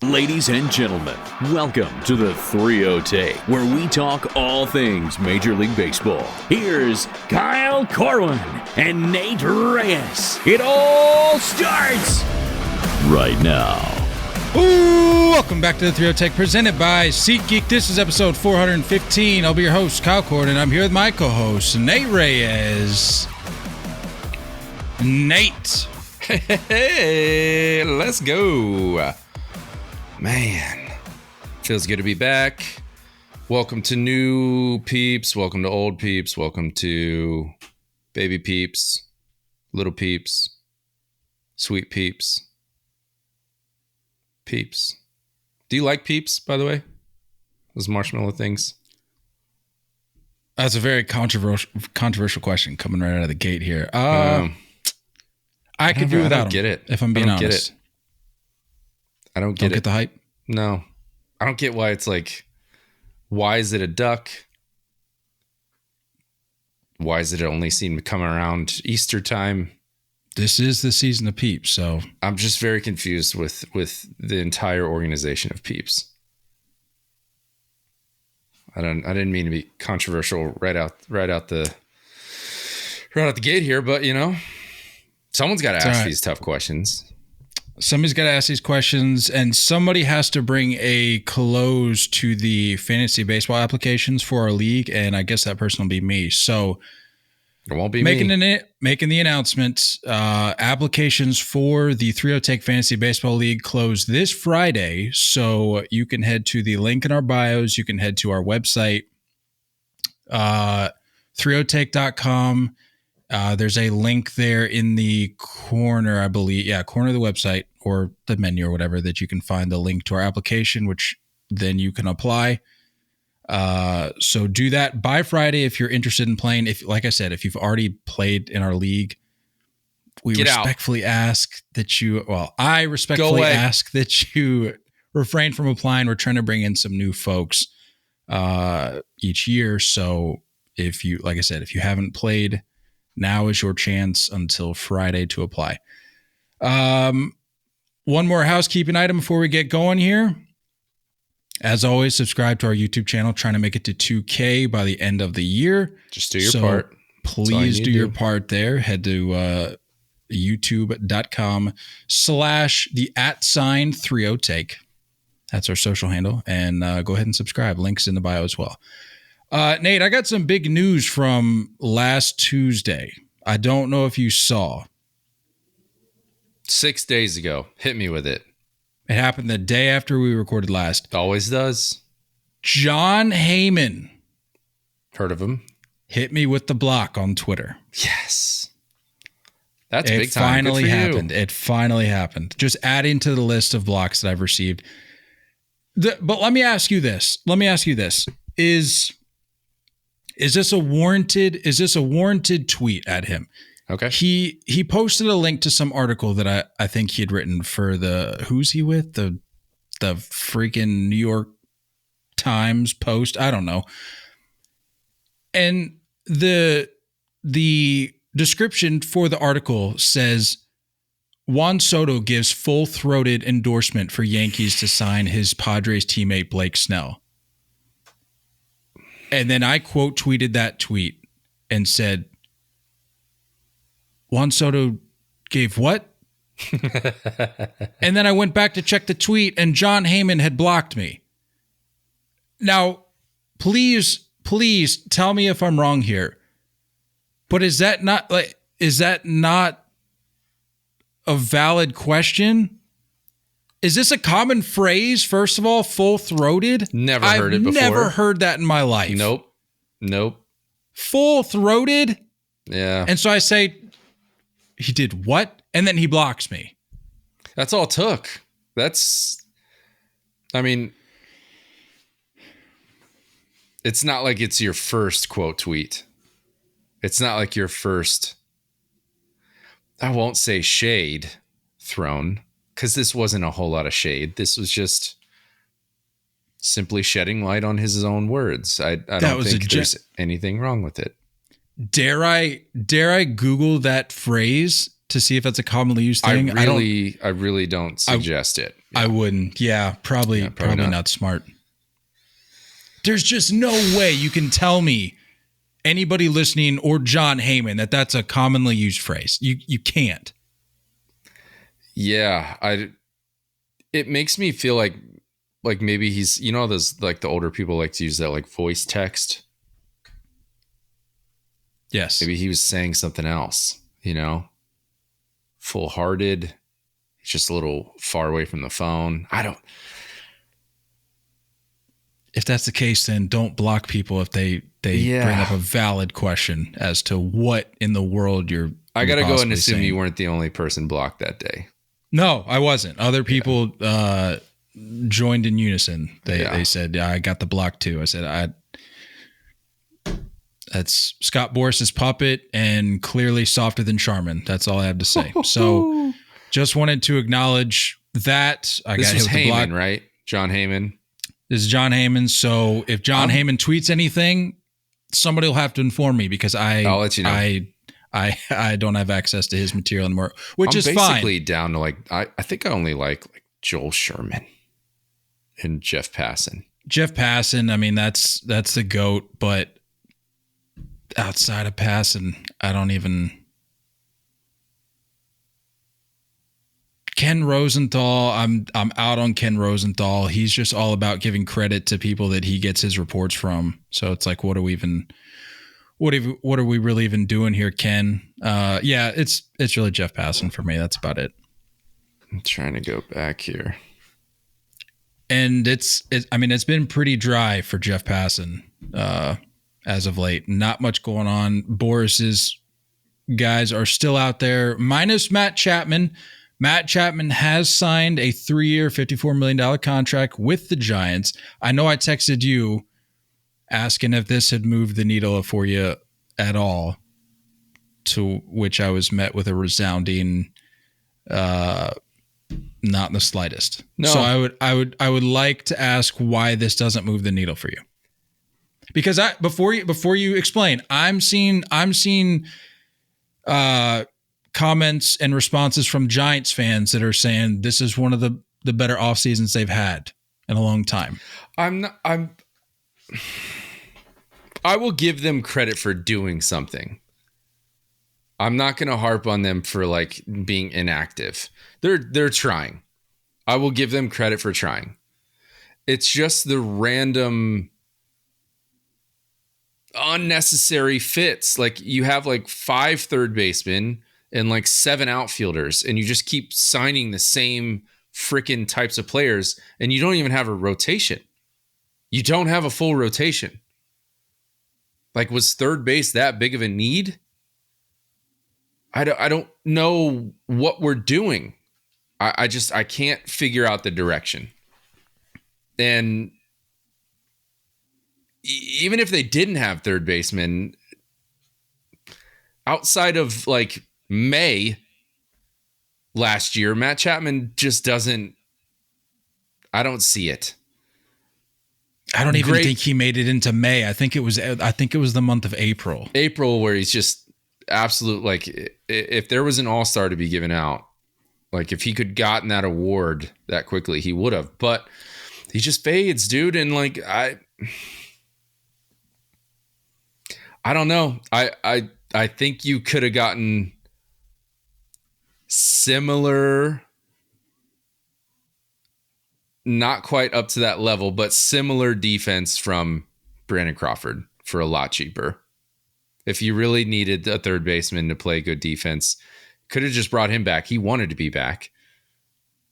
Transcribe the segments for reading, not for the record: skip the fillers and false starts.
Ladies and gentlemen, welcome to the 3-0 Take, where we talk all things Major League Baseball. Here's Kyle Corwin and Nate Reyes. It all starts right now. Ooh, welcome back to the 3-0 Take, presented by SeatGeek. This is episode 415. I'll be your host, Kyle Corwin, and I'm here with my co-host, Nate Reyes. Nate. Hey, let's go. Man, feels good to be back. Welcome to new peeps. Welcome to old peeps. Welcome to baby peeps, little peeps, sweet peeps. Peeps. Do you like peeps, by the way? Those marshmallow things? That's a very controversial question coming right out of the gate here. I could do without them, get it. if I'm being honest. I don't get it. Get the hype? No. I don't get why it's like, why is it a duck? Why is it only seen to come around Easter time? This is the season of peeps, so I'm just very confused with the entire organization of peeps. I didn't mean to be controversial right out the gate here, but you know, someone's got to ask these tough questions. Somebody's got to ask these questions, and somebody has to bring a close to the fantasy baseball applications for our league, and I guess that person will be me. So it won't be making the announcement. Applications for the 3-0 Take Fantasy Baseball League close this Friday, so you can head to the link in our bios. You can head to our website, 30take.com. There's a link there in the corner, I believe. Yeah, corner of the website or the menu or whatever, that you can find the link to our application, which then you can apply. So do that by Friday if you're interested in playing. If, like I said, if you've already played in our league, we respectfully ask that you, I respectfully ask that you refrain from applying. We're trying to bring in some new folks each year. So if you, like I said, if you haven't played, now is your chance until Friday to apply. One more housekeeping item before we get going here. As always, subscribe to our YouTube channel, trying to make it to 2K by the end of the year. Just do your part. Please do your part there. Head to youtube.com/the@3-0 That's our social handle. And go ahead and subscribe. Links in the bio as well. Nate, I got some big news from last Tuesday. I don't know if you saw. 6 days ago. Hit me with it. It happened the day after we recorded last. Always does. Jon Heyman. Heard of him. Hit me with the block on Twitter. Yes. That's big time. It finally happened. Just adding to the list of blocks that I've received. But let me ask you this. Is this a warranted tweet at him? Okay. He posted a link to some article that I think he had written for who's he with? The freaking New York Times Post. I don't know. And the description for the article says Juan Soto gives full-throated endorsement for Yankees to sign his Padres teammate Blake Snell. And then I quote tweeted that tweet and said, Juan Soto gave what? And then I went back to check the tweet and Jon Heyman had blocked me. Now, please tell me if I'm wrong here. But is that not a valid question? Is this a common phrase, first of all, full-throated? Never heard it before. I've never heard that in my life. Nope. Full-throated? Yeah. And so I say, he did what? And then he blocks me. That's all it took. It's not like it's your first quote tweet. It's not like your first, I won't say shade thrown, because this wasn't a whole lot of shade. This was just simply shedding light on his own words. I don't think there's anything wrong with it. Dare I Google that phrase to see if that's a commonly used thing. I really don't suggest it. Yeah. I wouldn't. Yeah, probably not smart. There's just no way you can tell me, anybody listening or John Heyman, that that's a commonly used phrase. You can't. Yeah, it makes me feel like maybe he's, those like the older people like to use that like voice text. Yes. Maybe he was saying something else, full-hearted. He's just a little far away from the phone. If that's the case, then don't block people if they bring up a valid question as to what in the world you're I got to go and assume saying. you weren't the only person blocked that day. No, I wasn't. Other people joined in unison. They said, yeah, I got the block too. I said, that's Scott Boris's puppet and clearly softer than Charmin. That's all I have to say. So just wanted to acknowledge that. This was Heyman, right? John Heyman. This is John Heyman. So if John Heyman tweets anything, somebody will have to inform me because I'll let you know. I don't have access to his material anymore, which is fine. I'm basically down to I think I only like Joel Sherman and Jeff Passan. Jeff Passan, I mean, that's the GOAT, but outside of Passan, I don't even. Ken Rosenthal, I'm out on Ken Rosenthal. He's just all about giving credit to people that he gets his reports from. So it's like, what are we really even doing here, Ken? Yeah, it's really Jeff Passan for me. That's about it. I'm trying to go back here. And it's been pretty dry for Jeff Passan as of late. Not much going on. Boris's guys are still out there, minus Matt Chapman. Matt Chapman has signed a 3-year, $54 million contract with the Giants. I know I texted you asking if this had moved the needle for you at all, to which I was met with a resounding not in the slightest. No. So I would like to ask why this doesn't move the needle for you. Because before you explain, I'm seeing comments and responses from Giants fans that are saying this is one of the better off seasons they've had in a long time. I will give them credit for doing something. I'm not going to harp on them for being inactive. They're trying. I will give them credit for trying. It's just the random unnecessary fits. You have 5 third basemen and 7 outfielders, and you just keep signing the same freaking types of players, and you don't even have a rotation. You don't have a full rotation. Was third base that big of a need? I don't know what we're doing. I can't figure out the direction. And even if they didn't have third basemen, outside of May last year, Matt Chapman just doesn't. I don't see it. I don't even think he made it into May. I think it was the month of April. April, where he's just absolute. If there was an all-star to be given out, if he could gotten that award that quickly, he would have. But he just fades, dude. And I don't know. I think you could have gotten similar, not quite up to that level, but similar defense from Brandon Crawford for a lot cheaper. If you really needed a third baseman to play good defense, could have just brought him back. He wanted to be back,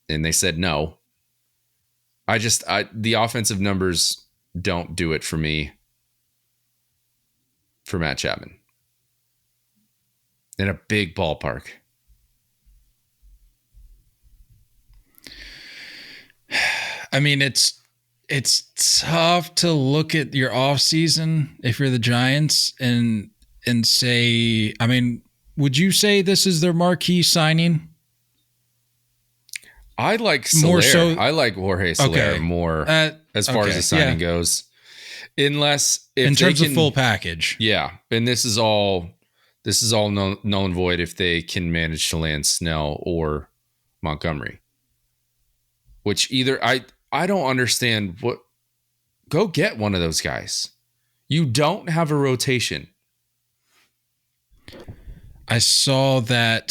and they said no. The offensive numbers don't do it for me for Matt Chapman in a big ballpark. I mean, it's tough to look at your offseason if you're the Giants and say, I mean, would you say this is their marquee signing? I like Soler. More so, I like Jorge Soler more as far as the signing goes. Unless if in terms of full package. Yeah. And this is all This is all null and void if they can manage to land Snell or Montgomery. Which either I don't understand what. Go get one of those guys. You don't have a rotation. I saw that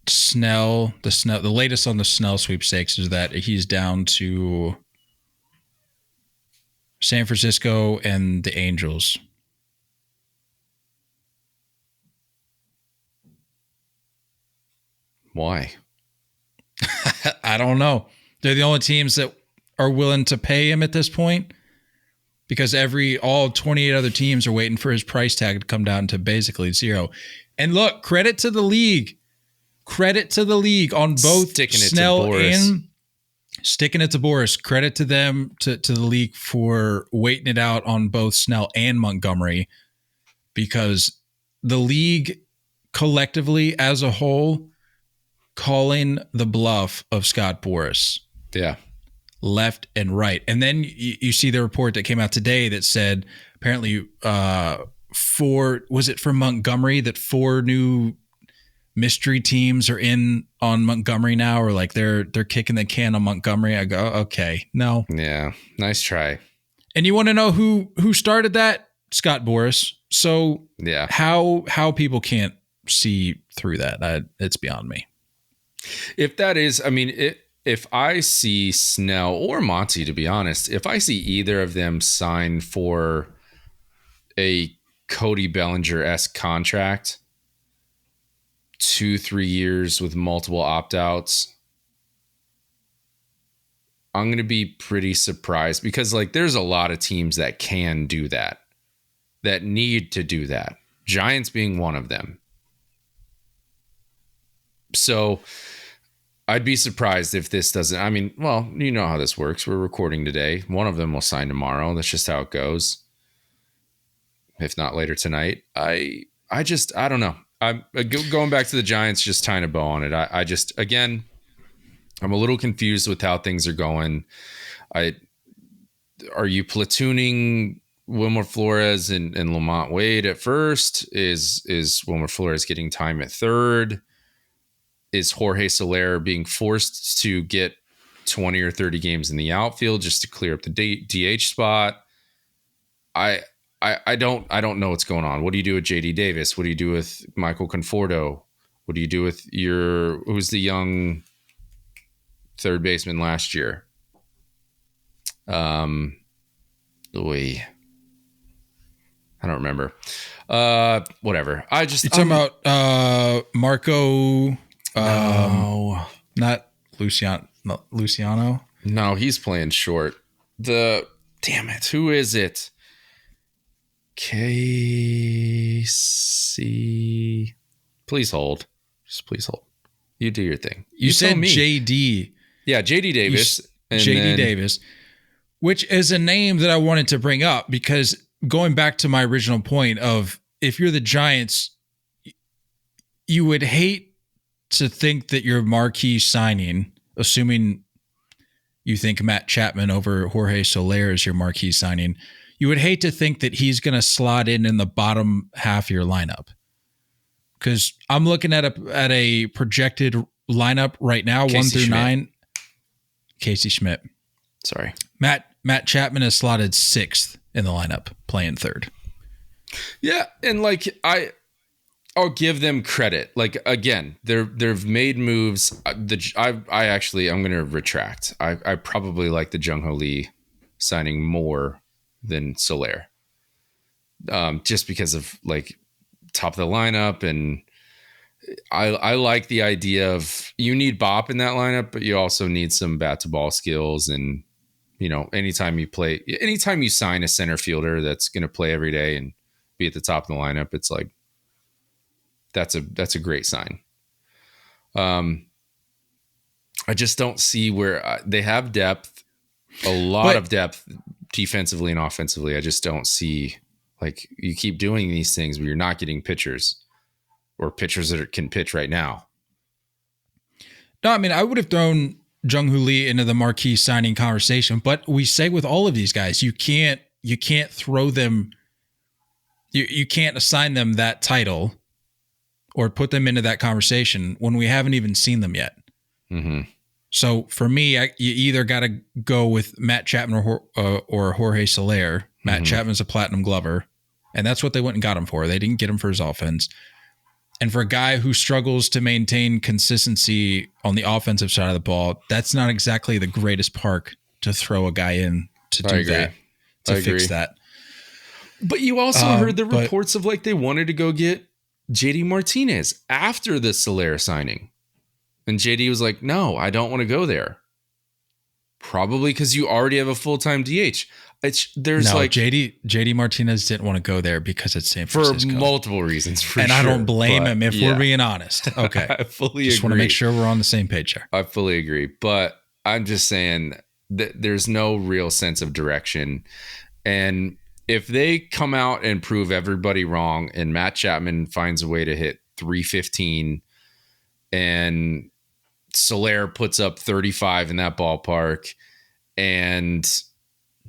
Snell, the latest on the Snell sweepstakes is that he's down to San Francisco and the Angels. Why? I don't know. They're the only teams that are willing to pay him at this point, because all 28 other teams are waiting for his price tag to come down to basically zero. And look, credit to the league. Credit to the league on both Snell and sticking it to Boris. Credit to them, to the league, for waiting it out on both Snell and Montgomery, because the league collectively as a whole calling the bluff of Scott Boras. Yeah. Left and right. And then you see the report that came out today that said apparently was it for Montgomery that 4 new mystery teams are in on Montgomery now, or like they're kicking the can on Montgomery? I go, okay, no. Yeah, nice try. And you want to know who started that? Scott Boras. So yeah, how people can't see through that, it's beyond me. If that is, I mean, if I see Snell or Monty, to be honest, if I see either of them sign for a Cody Bellinger-esque contract, 2-3 years with multiple opt-outs, I'm going to be pretty surprised, because like there's a lot of teams that can do that need to do that. Giants being one of them. So I'd be surprised if this doesn't. I mean, well, you know how this works. We're recording today. One of them will sign tomorrow. That's just how it goes. If not later tonight. I don't know. I'm going back to the Giants, just tying a bow on it. I just, again, I'm a little confused with how things are going. Are you platooning Wilmer Flores and Lamont Wade at first? Is Wilmer Flores getting time at third? Is Jorge Soler being forced to get 20 or 30 games in the outfield just to clear up the DH spot? I don't know what's going on. What do you do with JD Davis? What do you do with Michael Conforto? What do you do with who's the young third baseman last year? I don't remember. Whatever. You're talking about Marco. No, not Luciano. Luciano. No, he's playing short. Damn it. Who is it? KC. Please hold. Just please hold. You do your thing. You said JD. Yeah, JD Davis. JD Davis, which is a name that I wanted to bring up, because going back to my original point of, if you're the Giants, you would hate to think that your marquee signing, assuming you think Matt Chapman over Jorge Soler is your marquee signing, you would hate to think that he's going to slot in the bottom half of your lineup. Because I'm looking at a projected lineup right now, Casey 1 through Schmidt. 9. Casey Schmidt. Sorry. Matt Chapman is slotted 6th in the lineup, playing 3rd. Yeah, and like I'll give them credit. Like, again, they've made moves. I'm going to retract. I probably like the Jung-Ho Lee signing more than Soler, just because of like top of the lineup, and I like the idea of, you need bop in that lineup, but you also need some bat to ball skills. And anytime you sign a center fielder that's going to play every day and be at the top of the lineup, it's like, that's a great sign. I just don't see where they have depth, a lot of depth defensively and offensively. I just don't see, like, you keep doing these things but you're not getting pitchers, or pitchers that can pitch right now. No, I mean, I would have thrown Jung-Ho Lee into the marquee signing conversation, but we say with all of these guys, you can't throw them You can't assign them that title or put them into that conversation when we haven't even seen them yet. Mm-hmm. So for me, you either got to go with Matt Chapman or Jorge Soler. Matt Chapman's a platinum glover, and that's what they went and got him for. They didn't get him for his offense. And for a guy who struggles to maintain consistency on the offensive side of the ball, that's not exactly the greatest park to throw a guy in to do that, to fix that. But you also heard the reports of like they wanted to go get JD Martinez after the Soler signing. And JD was like, no, I don't want to go there. Probably because you already have a full-time DH. JD Martinez didn't want to go there because it's San Francisco. For multiple reasons, I don't blame him if we're being honest. Okay. I fully just agree. Want to make sure we're on the same page there. I fully agree. But I'm just saying that there's no real sense of direction. And if they come out and prove everybody wrong and Matt Chapman finds a way to hit 315 and Soler puts up 35 in that ballpark and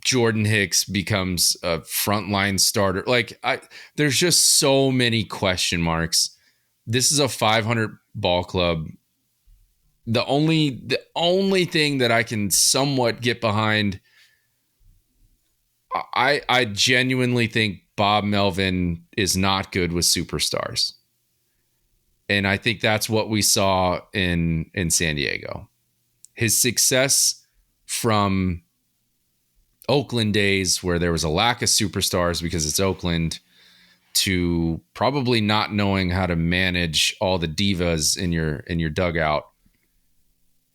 Jordan Hicks becomes a frontline starter. There's just so many question marks. This is a 500 ball club. The only thing that I can somewhat get behind, I genuinely think Bob Melvin is not good with superstars. And I think that's what we saw in San Diego. His success from Oakland days where there was a lack of superstars because it's Oakland to probably not knowing how to manage all the divas in your dugout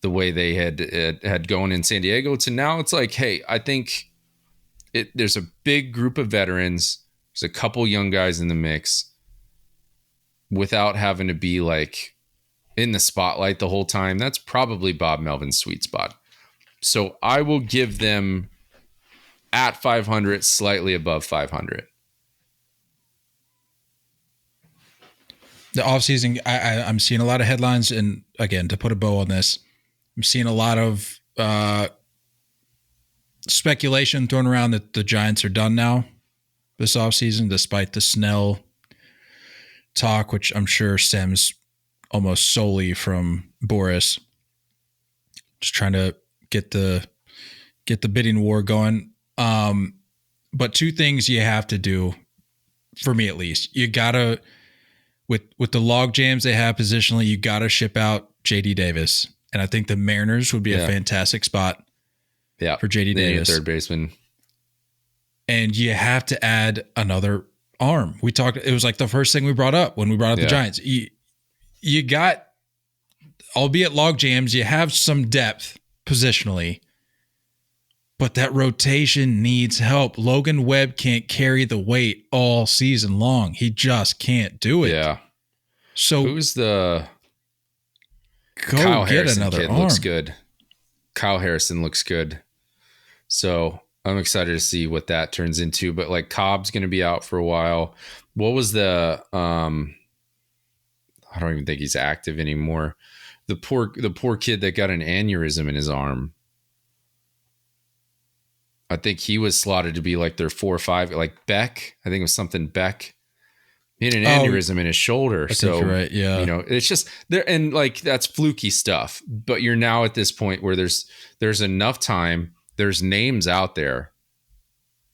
the way they had going in San Diego to now it's like, hey, I think there's a big group of veterans. There's a couple young guys in the mix without having to be like in the spotlight the whole time. That's probably Bob Melvin's sweet spot. So I will give them at 500, slightly above 500. The offseason, I'm seeing a lot of headlines, and again, to put a bow on this, I'm seeing a lot of speculation thrown around that the Giants are done now this offseason, despite the Snell talk, which I'm sure stems almost solely from Boris. Just trying to get the bidding war going. But two things you have to do, for me at least. You gotta, with the log jams they have positionally, you gotta ship out JD Davis. And I think the Mariners would be a fantastic spot for JD Davis. Third baseman. And you have to add another arm. We talked, it was like the first thing we brought up when we brought up the Giants. You got, albeit log jams, you have some depth positionally, but that rotation needs help. Logan Webb can't carry the weight all season long. He just can't do it. Yeah. So who's the Kyle Harrison another kid? Arm. Looks good. Kyle Harrison looks good. So I'm excited to see what that turns into. But like Cobb's going to be out for a while. What was the? I don't even think he's active anymore. The poor kid that got an aneurysm in his arm. I think he was slotted to be like their 4 or 5, like Beck. I think it was something Beck. He had an aneurysm in his shoulder. I think you're right. Yeah. You know, it's just there. And like, that's fluky stuff, but you're now at this point where there's enough time. There's names out there.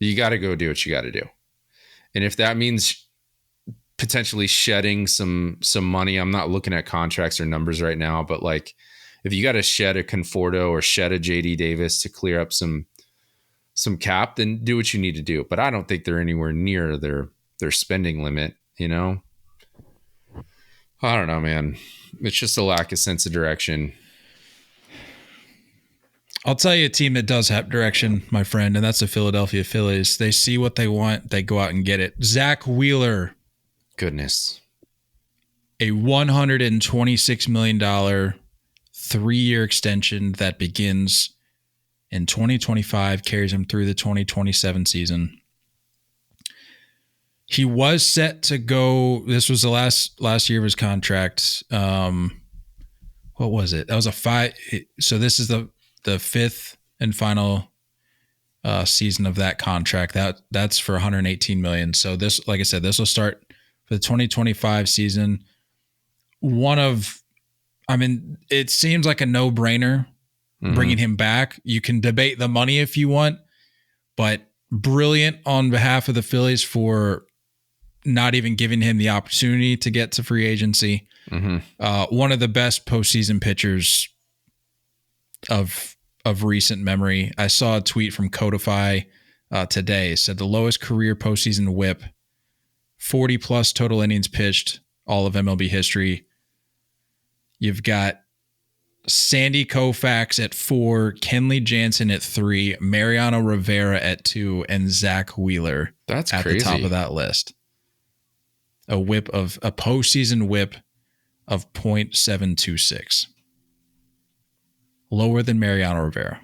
You got to go do what you got to do. And if that means potentially shedding some money, I'm not looking at contracts or numbers right now, but like if you got to shed a Conforto or shed a JD Davis to clear up some cap, then do what you need to do. But I don't think they're anywhere near their spending limit, you know? I don't know, man. It's just a lack of sense of direction. I'll tell you a team that does have direction, my friend, and that's the Philadelphia Phillies. They see what they want. They go out and get it. Zack Wheeler. Goodness. A $126 million 3-year extension that begins in 2025, carries him through the 2027 season. He was set to go. This was the last year of his contract. What was it? That was a 5. So this is the fifth and final season of that contract. That's for $118 million. So this, like I said, this will start for the 2025 season. It seems like a no-brainer bringing him back. You can debate the money if you want, but brilliant on behalf of the Phillies for not even giving him the opportunity to get to free agency. One of the best postseason pitchers of recent memory. I saw a tweet from Codify today. It said the lowest career postseason whip, 40 plus total innings pitched, all of MLB history. You've got Sandy Koufax at 4, Kenley Jansen at 3, Mariano Rivera at 2, and Zack Wheeler at crazy. The top of that list. A postseason whip of .726. Lower than Mariano Rivera.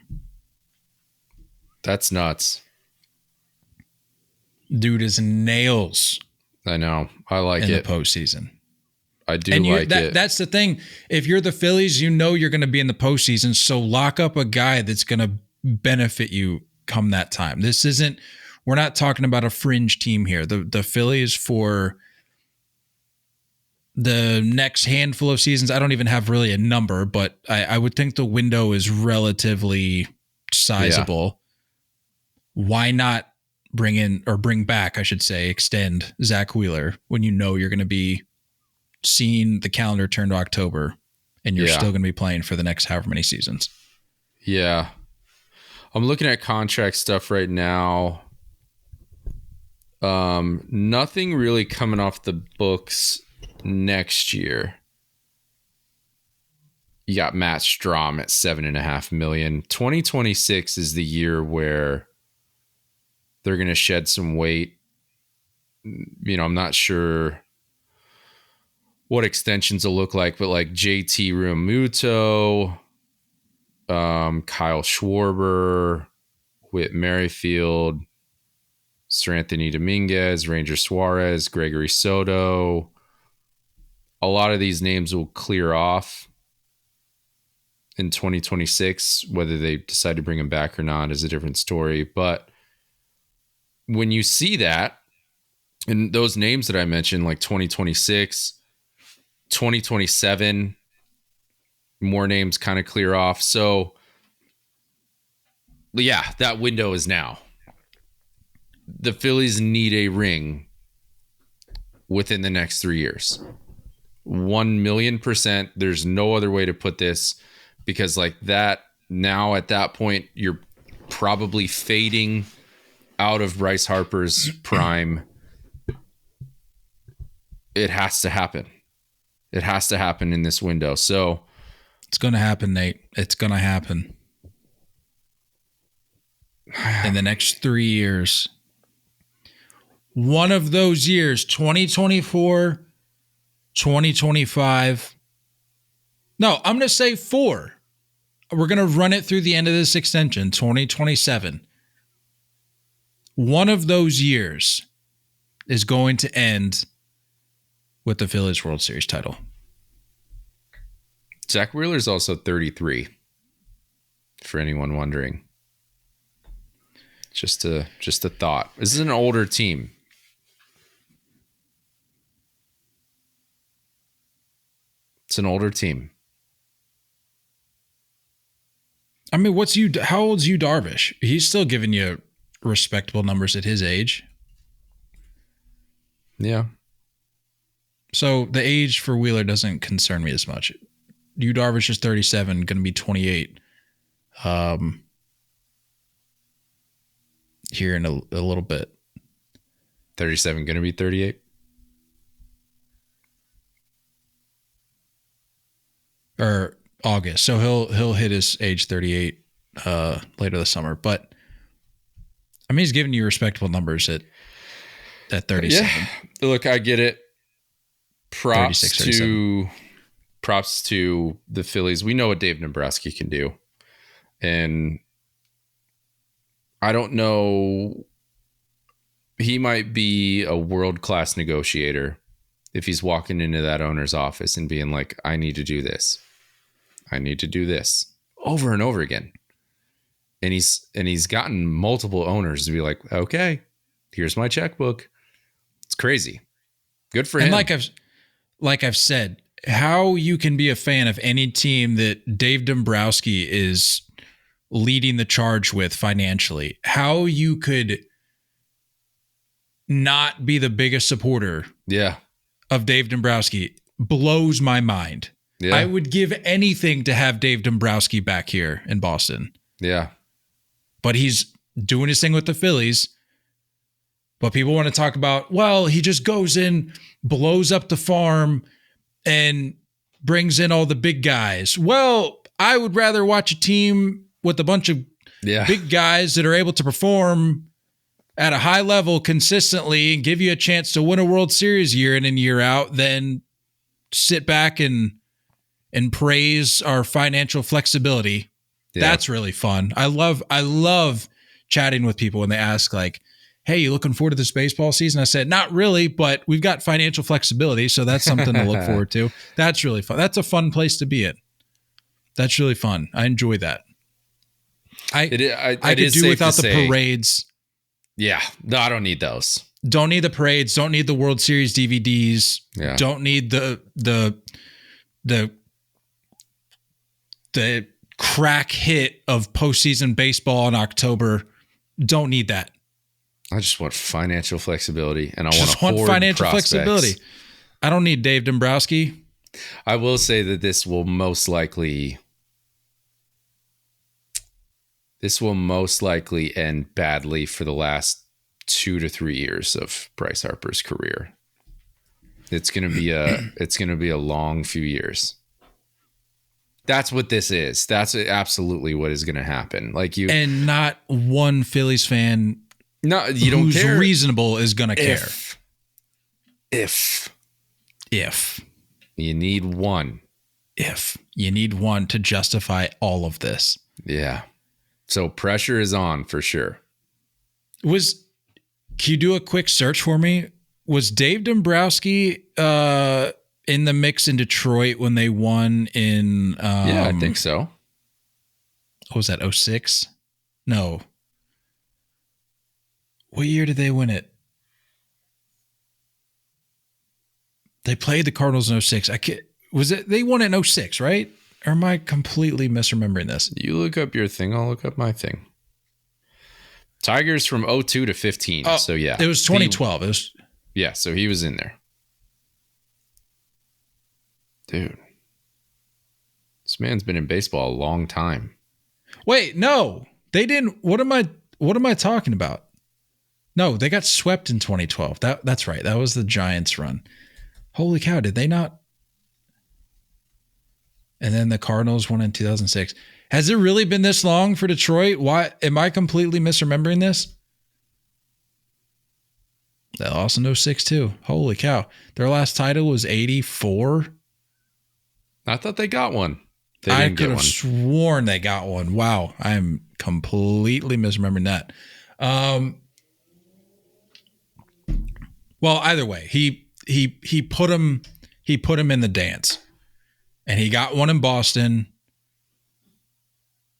That's nuts. Dude is nails. I know. I like it. In the postseason. I do like it. That's the thing. If you're the Phillies, you know you're going to be in the postseason, so lock up a guy that's going to benefit you come that time. We're not talking about a fringe team here. The Phillies for the next handful of seasons, I don't even have really a number, but I would think the window is relatively sizable. Yeah. Why not bring back, I should say, extend Zack Wheeler when you know you're going to be seeing the calendar turn to October and you're still going to be playing for the next however many seasons. Yeah. I'm looking at contract stuff right now. Nothing really coming off the books next year. You got Matt Strahm at $7.5 million. 2026 is the year where they're going to shed some weight. I'm not sure what extensions will look like, but like JT Realmuto, Kyle Schwarber, Whit Merrifield, Sir Anthony Dominguez, Ranger Suarez, Gregory Soto. A lot of these names will clear off in 2026. Whether they decide to bring them back or not is a different story. But when you see that, and those names that I mentioned, like 2026, 2027, more names kind of clear off. So, yeah, that window is now. The Phillies need a ring within the next 3 years. 1,000,000%. There's no other way to put this, because like that, now at that point, you're probably fading out of Bryce Harper's prime. It has to happen. It has to happen in this window. So it's going to happen, Nate. It's going to happen. In the next 3 years. One of those years, 2024, 2025. No, I'm going to say 4. We're going to run it through the end of this extension, 2027. One of those years is going to end with the Phillies World Series title. Zack Wheeler is also 33, for anyone wondering. Just a thought. This is an older team. It's an older team. I mean, how old's Yu Darvish? He's still giving you respectable numbers at his age. Yeah. So the age for Wheeler doesn't concern me as much. Yu Darvish is 37, going to be 28 here in a little bit. 37, going to be 38? Or August. So he'll hit his age 38 later this summer. But I mean, he's giving you respectable numbers at 37. Yeah. Look, I get it. Props to the Phillies. We know what Dave Dombrowski can do. And I don't know. He might be a world-class negotiator if he's walking into that owner's office and being like, I need to do this. I need to do this over and over again. And he's gotten multiple owners to be like, okay, here's my checkbook. It's crazy. Good for him. And like I've said, how you can be a fan of any team that Dave Dombrowski is leading the charge with financially, how you could not be the biggest supporter of Dave Dombrowski blows my mind. Yeah. I would give anything to have Dave Dombrowski back here in Boston. Yeah. But he's doing his thing with the Phillies. But people want to talk about, well, he just goes in, blows up the farm, and brings in all the big guys. Well, I would rather watch a team with a bunch of big guys that are able to perform at a high level consistently and give you a chance to win a World Series year in and year out than sit back and praise our financial flexibility. Yeah. That's really fun. I love chatting with people when they ask like, hey, you looking forward to this baseball season? I said, not really, but we've got financial flexibility, so that's something to look forward to. That's really fun. That's a fun place to be in. That's really fun. I enjoy that. I could do without the parades. Yeah. No, I don't need those. Don't need the parades. Don't need the World Series DVDs. Yeah. Don't need the crack hit of postseason baseball in October. Don't need that. I just want financial flexibility, and I want financial prospects. Flexibility. I don't need Dave Dombrowski. I will say that this will most likely end badly for the last 2 to 3 years of Bryce Harper's career. It's going to be a long few years. That's what this is. That's absolutely what is going to happen. And not one Phillies fan. No, you don't care. Who's reasonable is going to care. If you need one. If you need one to justify all of this. Yeah. So pressure is on for sure. Can you do a quick search for me? Was Dave Dombrowski in the mix in Detroit when they won in... yeah, I think so. What was that, 06? No. What year did they win it? They played the Cardinals in 06. They won it in 06, right? Or am I completely misremembering this? You look up your thing, I'll look up my thing. Tigers from 02 to 15. So yeah. It was 2012. So he was in there. Dude. This man's been in baseball a long time. Wait, no. They didn't. What am I talking about? No, they got swept in 2012. That's right. That was the Giants run. Holy cow, did they not? And then the Cardinals won in 2006. Has it really been this long for Detroit? Why am I completely misremembering this? They lost in 06 too. Holy cow. Their last title was 84. I thought they got one. I could have sworn they got one. Wow. I'm completely misremembering that. Well, either way, he put him in the dance. And he got one in Boston.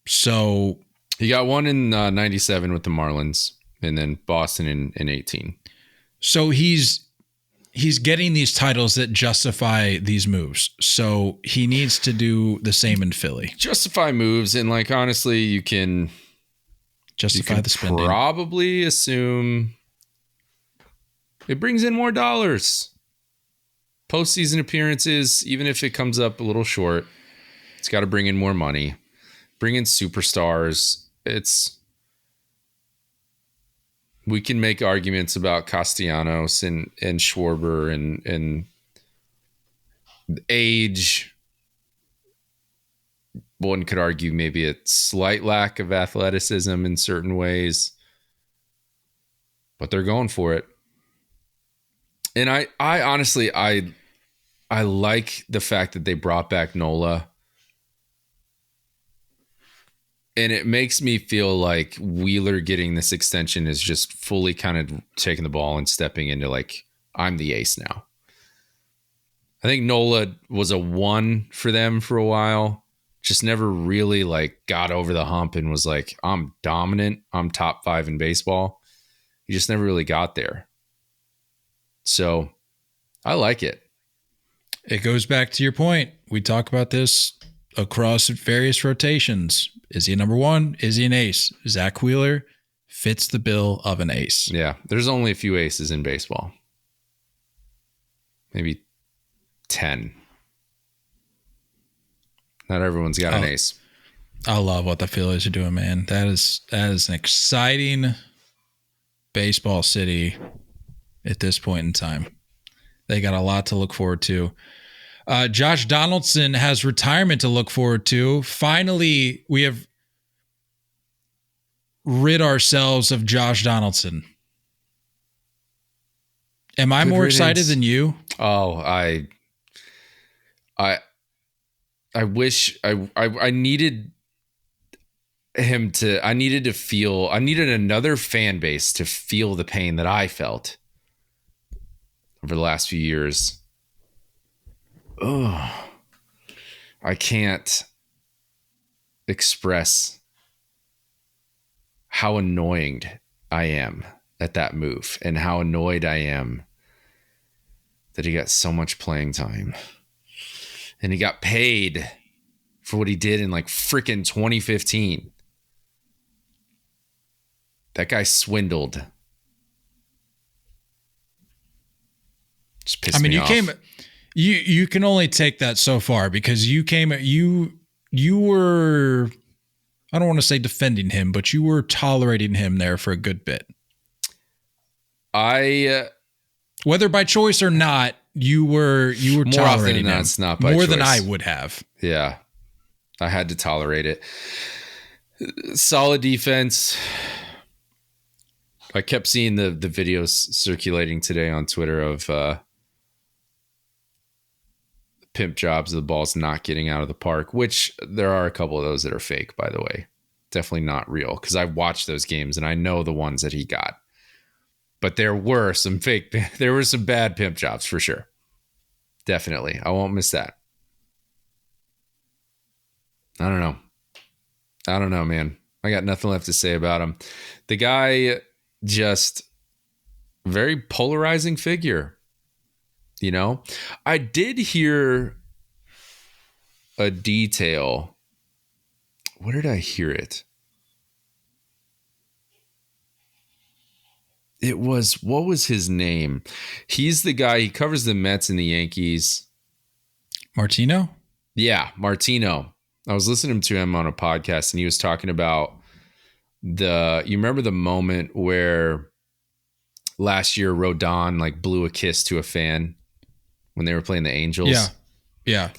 So he got one in 97 with the Marlins, and then Boston in 18. So he's getting these titles that justify these moves. So he needs to do the same in Philly. Justify moves, and honestly, you can justify the spending. Probably assume it brings in more dollars. Postseason appearances, even if it comes up a little short, it's got to bring in more money. Bring in superstars. We can make arguments about Castellanos and Schwarber and age. One could argue maybe a slight lack of athleticism in certain ways, but they're going for it. And I honestly like the fact that they brought back Nola. And it makes me feel like Wheeler getting this extension is just fully kind of taking the ball and stepping into I'm the ace now. I think Nola was a 1 for them for a while. Just never really like got over the hump and was like, I'm dominant. I'm top 5 in baseball. He just never really got there. So I like it. It goes back to your point. We talk about this across various rotations. Is he a number 1? Is he an ace? Zack Wheeler fits the bill of an ace. Yeah. There's only a few aces in baseball. Maybe 10. Not everyone's got an ace. I love what the Phillies are doing, man. That is an exciting baseball city at this point in time. They got a lot to look forward to. Josh Donaldson has retirement to look forward to. Finally, we have rid ourselves of Josh Donaldson. Am I more excited than you? Oh, I wish I needed him to, I needed another fan base to feel the pain that I felt over the last few years. Oh, I can't express how annoyed I am at that move and how annoyed I am that he got so much playing time. And he got paid for what he did in like freaking 2015. That guy swindled. Just pissed me off. You can only take that so far because you were, I don't want to say defending him, but you were tolerating him there for a good bit. Whether by choice or not, you were more tolerating often than him not, it's not by more choice. than I would have. Yeah, I had to tolerate it. Solid defense. I kept seeing the videos circulating today on Twitter of pimp jobs of the balls not getting out of the park, which there are a couple of those that are fake, by the way. Definitely not real, because I watched those games and I know the ones that he got. But there were some bad pimp jobs for sure. Definitely. I won't miss that. I don't know, man. I got nothing left to say about him. The guy, just very polarizing figure. You know, I did hear a detail. Where did I hear it? It was, what was his name? He's the guy, he covers the Mets and the Yankees. Martino? Yeah, Martino. I was listening to him on a podcast and he was talking about you remember the moment where last year Rodon like blew a kiss to a fan when they were playing the Angels? Yeah. Yeah.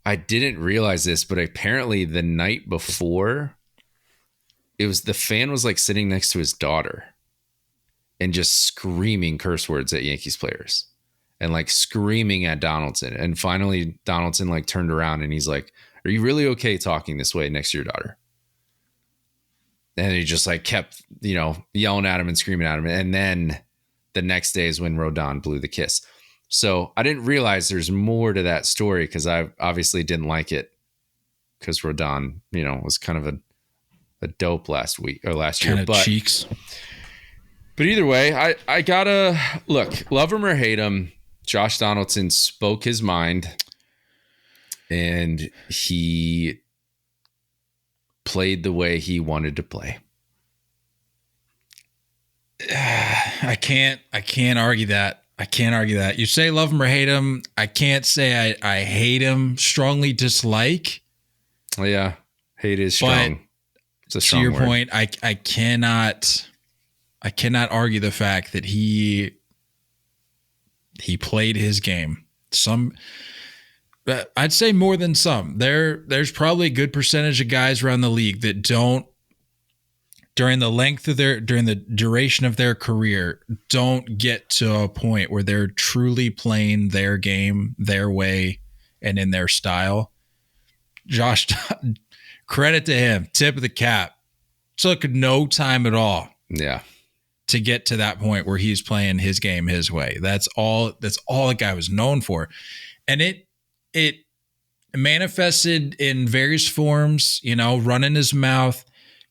I didn't realize this, but apparently the night before, the fan was like sitting next to his daughter and just screaming curse words at Yankees players and like screaming at Donaldson. And finally Donaldson like turned around and he's like, "Are you really okay talking this way next to your daughter?" And he just like kept, yelling at him and screaming at him. And then the next day is when Rodon blew the kiss. So I didn't realize there's more to that story because I obviously didn't like it because Rodon, was kind of a dope last year. Kind of cheeks. But either way, I gotta look, love him or hate him. Josh Donaldson spoke his mind and he played the way he wanted to play. I can't argue that. I can't argue that. You say love him or hate him. I can't say I hate him, strongly dislike. Oh, yeah. Hate is strong. It's a strong to your word. point, I cannot argue the fact that he played his game. I'd say more than some. There's probably a good percentage of guys around the league that don't, during the duration of their career, don't get to a point where they're truly playing their game their way and in their style. Josh, credit to him, tip of the cap. Took no time at all. Yeah. To get to that point where he's playing his game his way. That's all the guy was known for. And manifested in various forms, running his mouth,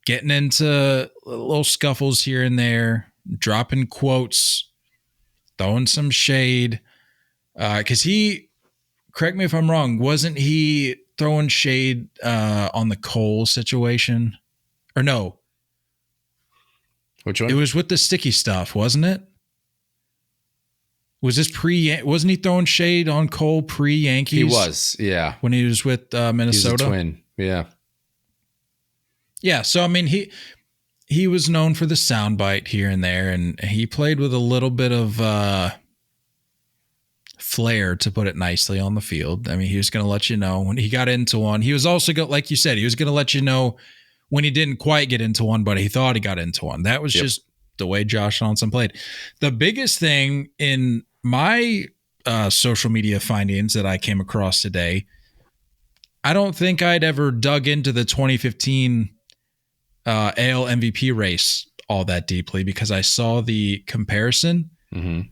getting into little scuffles here and there, dropping quotes, throwing some shade. Because correct me if I'm wrong, wasn't he throwing shade on the Cole situation? Or no? Which one? It was with the sticky stuff, wasn't it? Was this wasn't he throwing shade on Cole pre-Yankees? He was, yeah. When he was with Minnesota? He was a Twin, yeah. Yeah, so I mean, he was known for the soundbite here and there, and he played with a little bit of flair, to put it nicely, on the field. I mean, he was going to let you know when he got into one. He was also like you said, he was going to let you know when he didn't quite get into one, but he thought he got into one. That was just the way Josh Donaldson played. The biggest thing in my social media findings that I came across today, I don't think I'd ever dug into the 2015 AL MVP race all that deeply because I saw the comparison. Mm-hmm.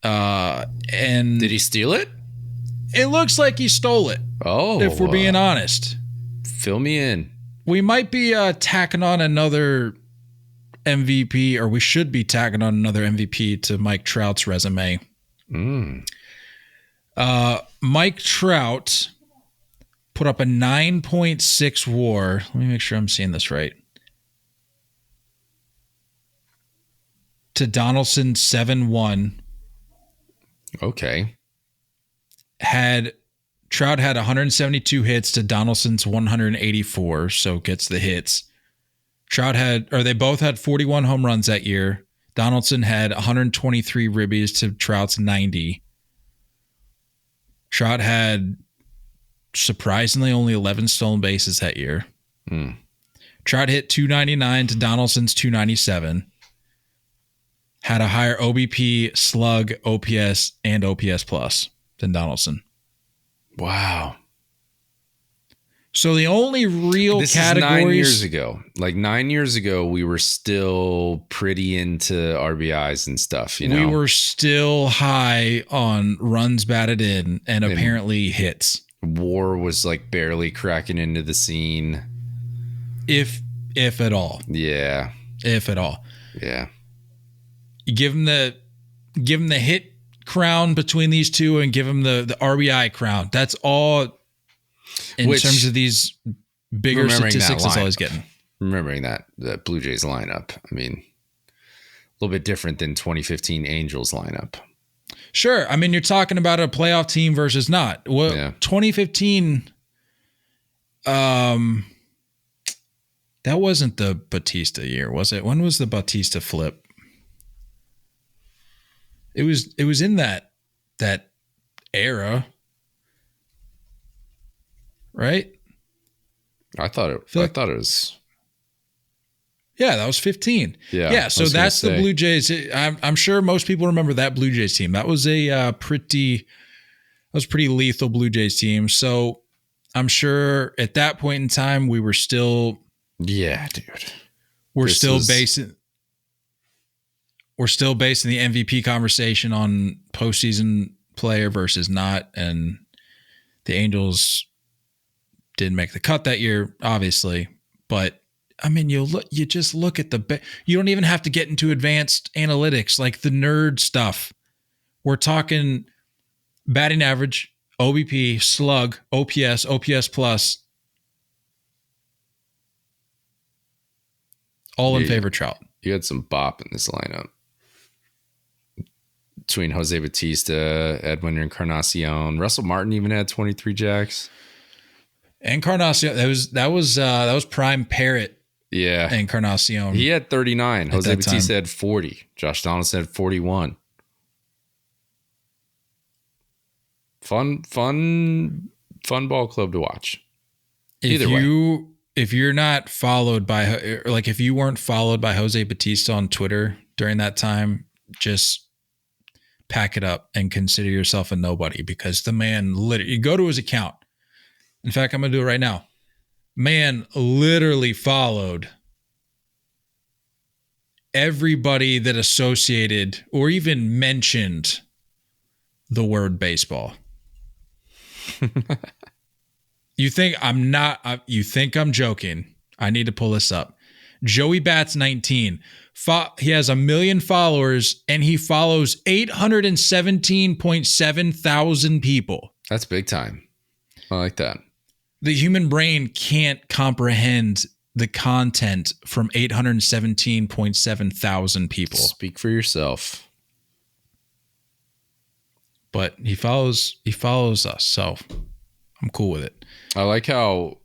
And did he steal it? It looks like he stole it. Oh, if we're being honest. Fill me in. We might be tacking on another MVP, or we should be tacking on another MVP to Mike Trout's resume. Mike Trout put up a 9.6 WAR. Let me make sure I'm seeing this right. To Donaldson 7-1. Okay. Trout had 172 hits to Donaldson's 184, so gets the hits. They both had 41 home runs that year. Donaldson had 123 ribbies to Trout's 90. Trout had surprisingly only 11 stolen bases that year. Trout hit 299 to Donaldson's 297. Had a higher OBP, slug, OPS, and OPS plus than Donaldson. Wow. So the only real this categories... is 9 years ago. Like 9 years ago, we were still pretty into RBIs and stuff, We were still high on runs batted in and apparently hits. WAR was like barely cracking into the scene. If at all. Yeah. If at all. Yeah. You give him the hit crown between these two and give him the RBI crown. That's all in terms of these bigger statistics that's all he's getting. Remembering that Blue Jays lineup. I mean, a little bit different than 2015 Angels lineup. Sure. I mean, you're talking about a playoff team versus not. Well, yeah. 2015, that wasn't the Batista year, was it? When was the Batista flip? It was in that era, right? I thought it was. Yeah, that was 15. Yeah. So that's the Blue Jays. I'm sure most people remember that Blue Jays team. That was a pretty lethal Blue Jays team. So I'm sure at that point in time we were still. Yeah, dude. We're still basing the MVP conversation on postseason player versus not, and the Angels didn't make the cut that year, obviously. But I mean, you just look at you don't even have to get into advanced analytics like the nerd stuff. We're talking batting average, OBP, slug, OPS, OPS plus, all in favor of Trout. You had some bop in this lineup. Between Jose Batista, Edwin Encarnacion, Russell Martin even had 23 jacks. Encarnacion, that was prime Parrot. Yeah, Encarnacion. He had 39. Jose Batista had 40. Josh Donaldson had 41. Fun ball club to watch. Either way. If you're not followed by, like, if you weren't followed by Jose Batista on Twitter during that time, just pack it up and consider yourself a nobody, because the man literally, you go to his account. In fact, I'm going to do it right now. Man literally followed everybody that associated or even mentioned the word baseball. You think I'm not? You think I'm joking? I need to pull this up. Joey Bats 19. He has 1 million followers and he follows 817.7 thousand people. That's big time. I like that. The human brain can't comprehend the content from 817.7 thousand people. Speak for yourself. But he follows us, so I'm cool with it. I like how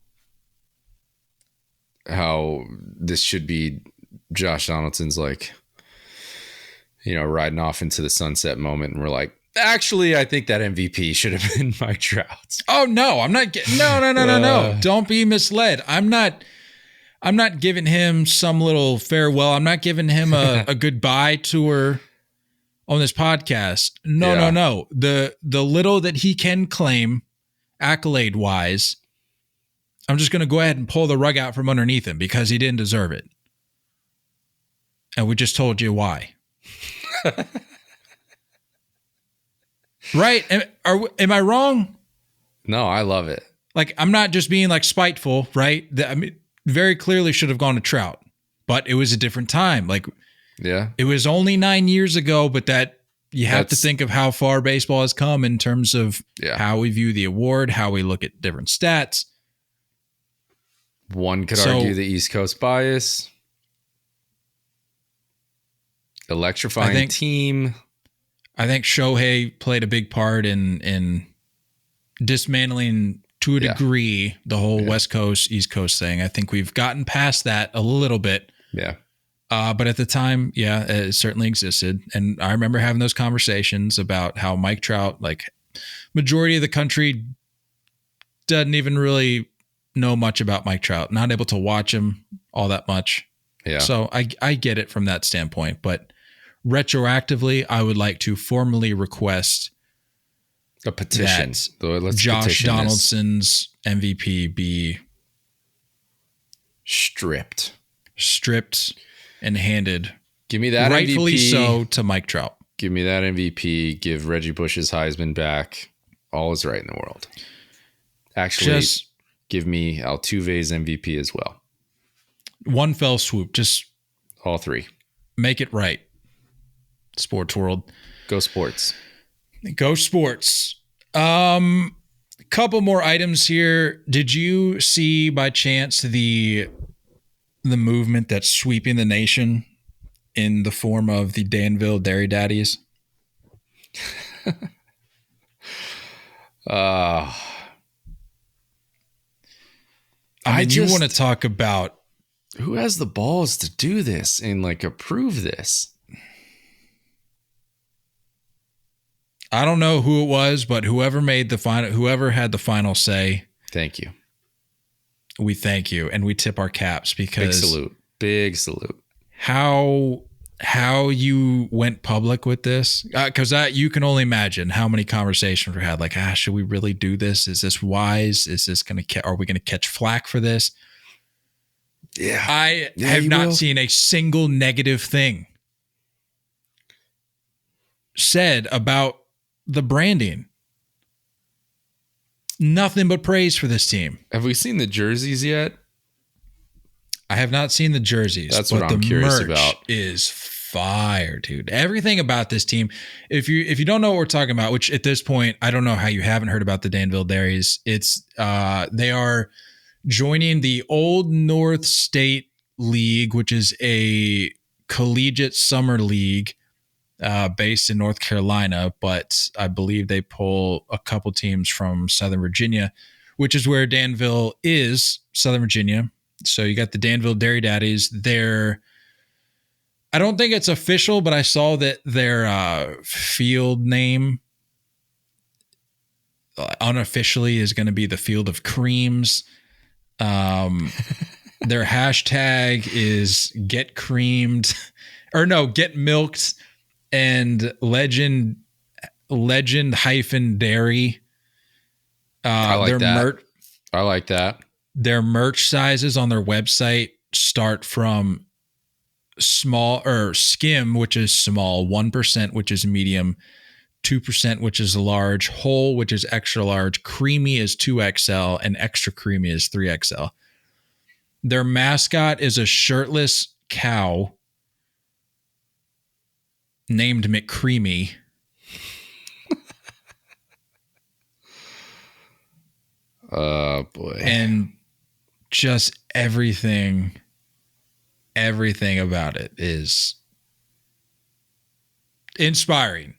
this should be Josh Donaldson's like, riding off into the sunset moment, and we're like, actually, I think that MVP should have been Mike Trout. Oh no, I'm not getting no. Don't be misled. I'm not giving him some little farewell. I'm not giving him a goodbye tour on this podcast. No. The little that he can claim accolade wise, I'm just going to go ahead and pull the rug out from underneath him because he didn't deserve it. And we just told you why. Right? Am I wrong? No, I love it. Like, I'm not just being like spiteful, right? Very clearly should have gone to Trout, but it was a different time. Like, yeah, it was only 9 years ago, but you have to think of how far baseball has come in terms of how we view the award, how we look at different stats. One could argue the East Coast bias. Electrifying team. I think Shohei played a big part in dismantling, to a degree, the whole West Coast, East Coast thing. I think we've gotten past that a little bit. Yeah. But at the time, it certainly existed. And I remember having those conversations about how Mike Trout, like, majority of the country doesn't even really know much about Mike Trout, not able to watch him all that much. Yeah. So I get it from that standpoint, but retroactively, I would like to formally request a petition. Josh Donaldson's MVP be stripped and handed. Give me that rightfully MVP. So to Mike Trout. Give me that MVP. Give Reggie Bush's Heisman back. All is right in the world. Actually, give me Altuve's MVP as well. One fell swoop. Just all three. Make it right. Sports world. Go sports. Go sports. Couple more items here. Did you see by chance the movement that's sweeping the nation in the form of the Danville Dairy Daddies? I mean, you want to talk about who has the balls to do this and like approve this? I don't know who it was, but whoever had the final say. Thank you. We thank you and we tip our caps because big salute. How you went public with this? Because you can only imagine how many conversations we had. Like, should we really do this? Is this wise? Is this are we going to catch flack for this? Yeah. I have not seen a single negative thing said about the branding. Nothing but praise for this team. Have we seen the jerseys yet? I have not seen the jerseys. That's what I'm curious about. Is fire, dude. Everything about this team. If you don't know what we're talking about, which at this point I don't know how you haven't heard about the Danville Dairies. It's they are joining the Old North State League, which is a collegiate summer league based in North Carolina, but I believe they pull a couple teams from Southern Virginia, which is where Danville is, Southern Virginia. So you got the Danville Dairy Daddies. I don't think it's official, but I saw that their field name unofficially is going to be the Field of Creams. Their hashtag is get creamed get milked and legend hyphen dairy. I like that. I like that. Their merch sizes on their website start from small or skim, which is small, 1%, which is medium, 2%, which is large, whole, which is extra large, creamy is 2XL, and extra creamy is 3XL. Their mascot is a shirtless cow named McCreamy. Oh, boy. And just everything about it is inspiring,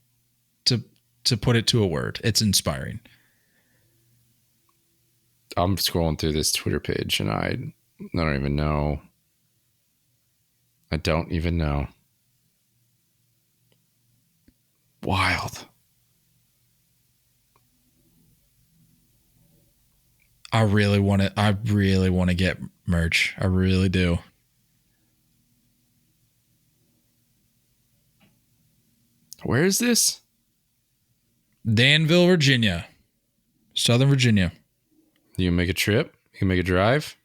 to put it to a word. It's inspiring. I'm scrolling through this Twitter page and I don't even know. I don't even know. Wild. I really want to get merch. I really do. Where is this? Danville, Virginia. Southern Virginia. You can make a trip? You can make a drive?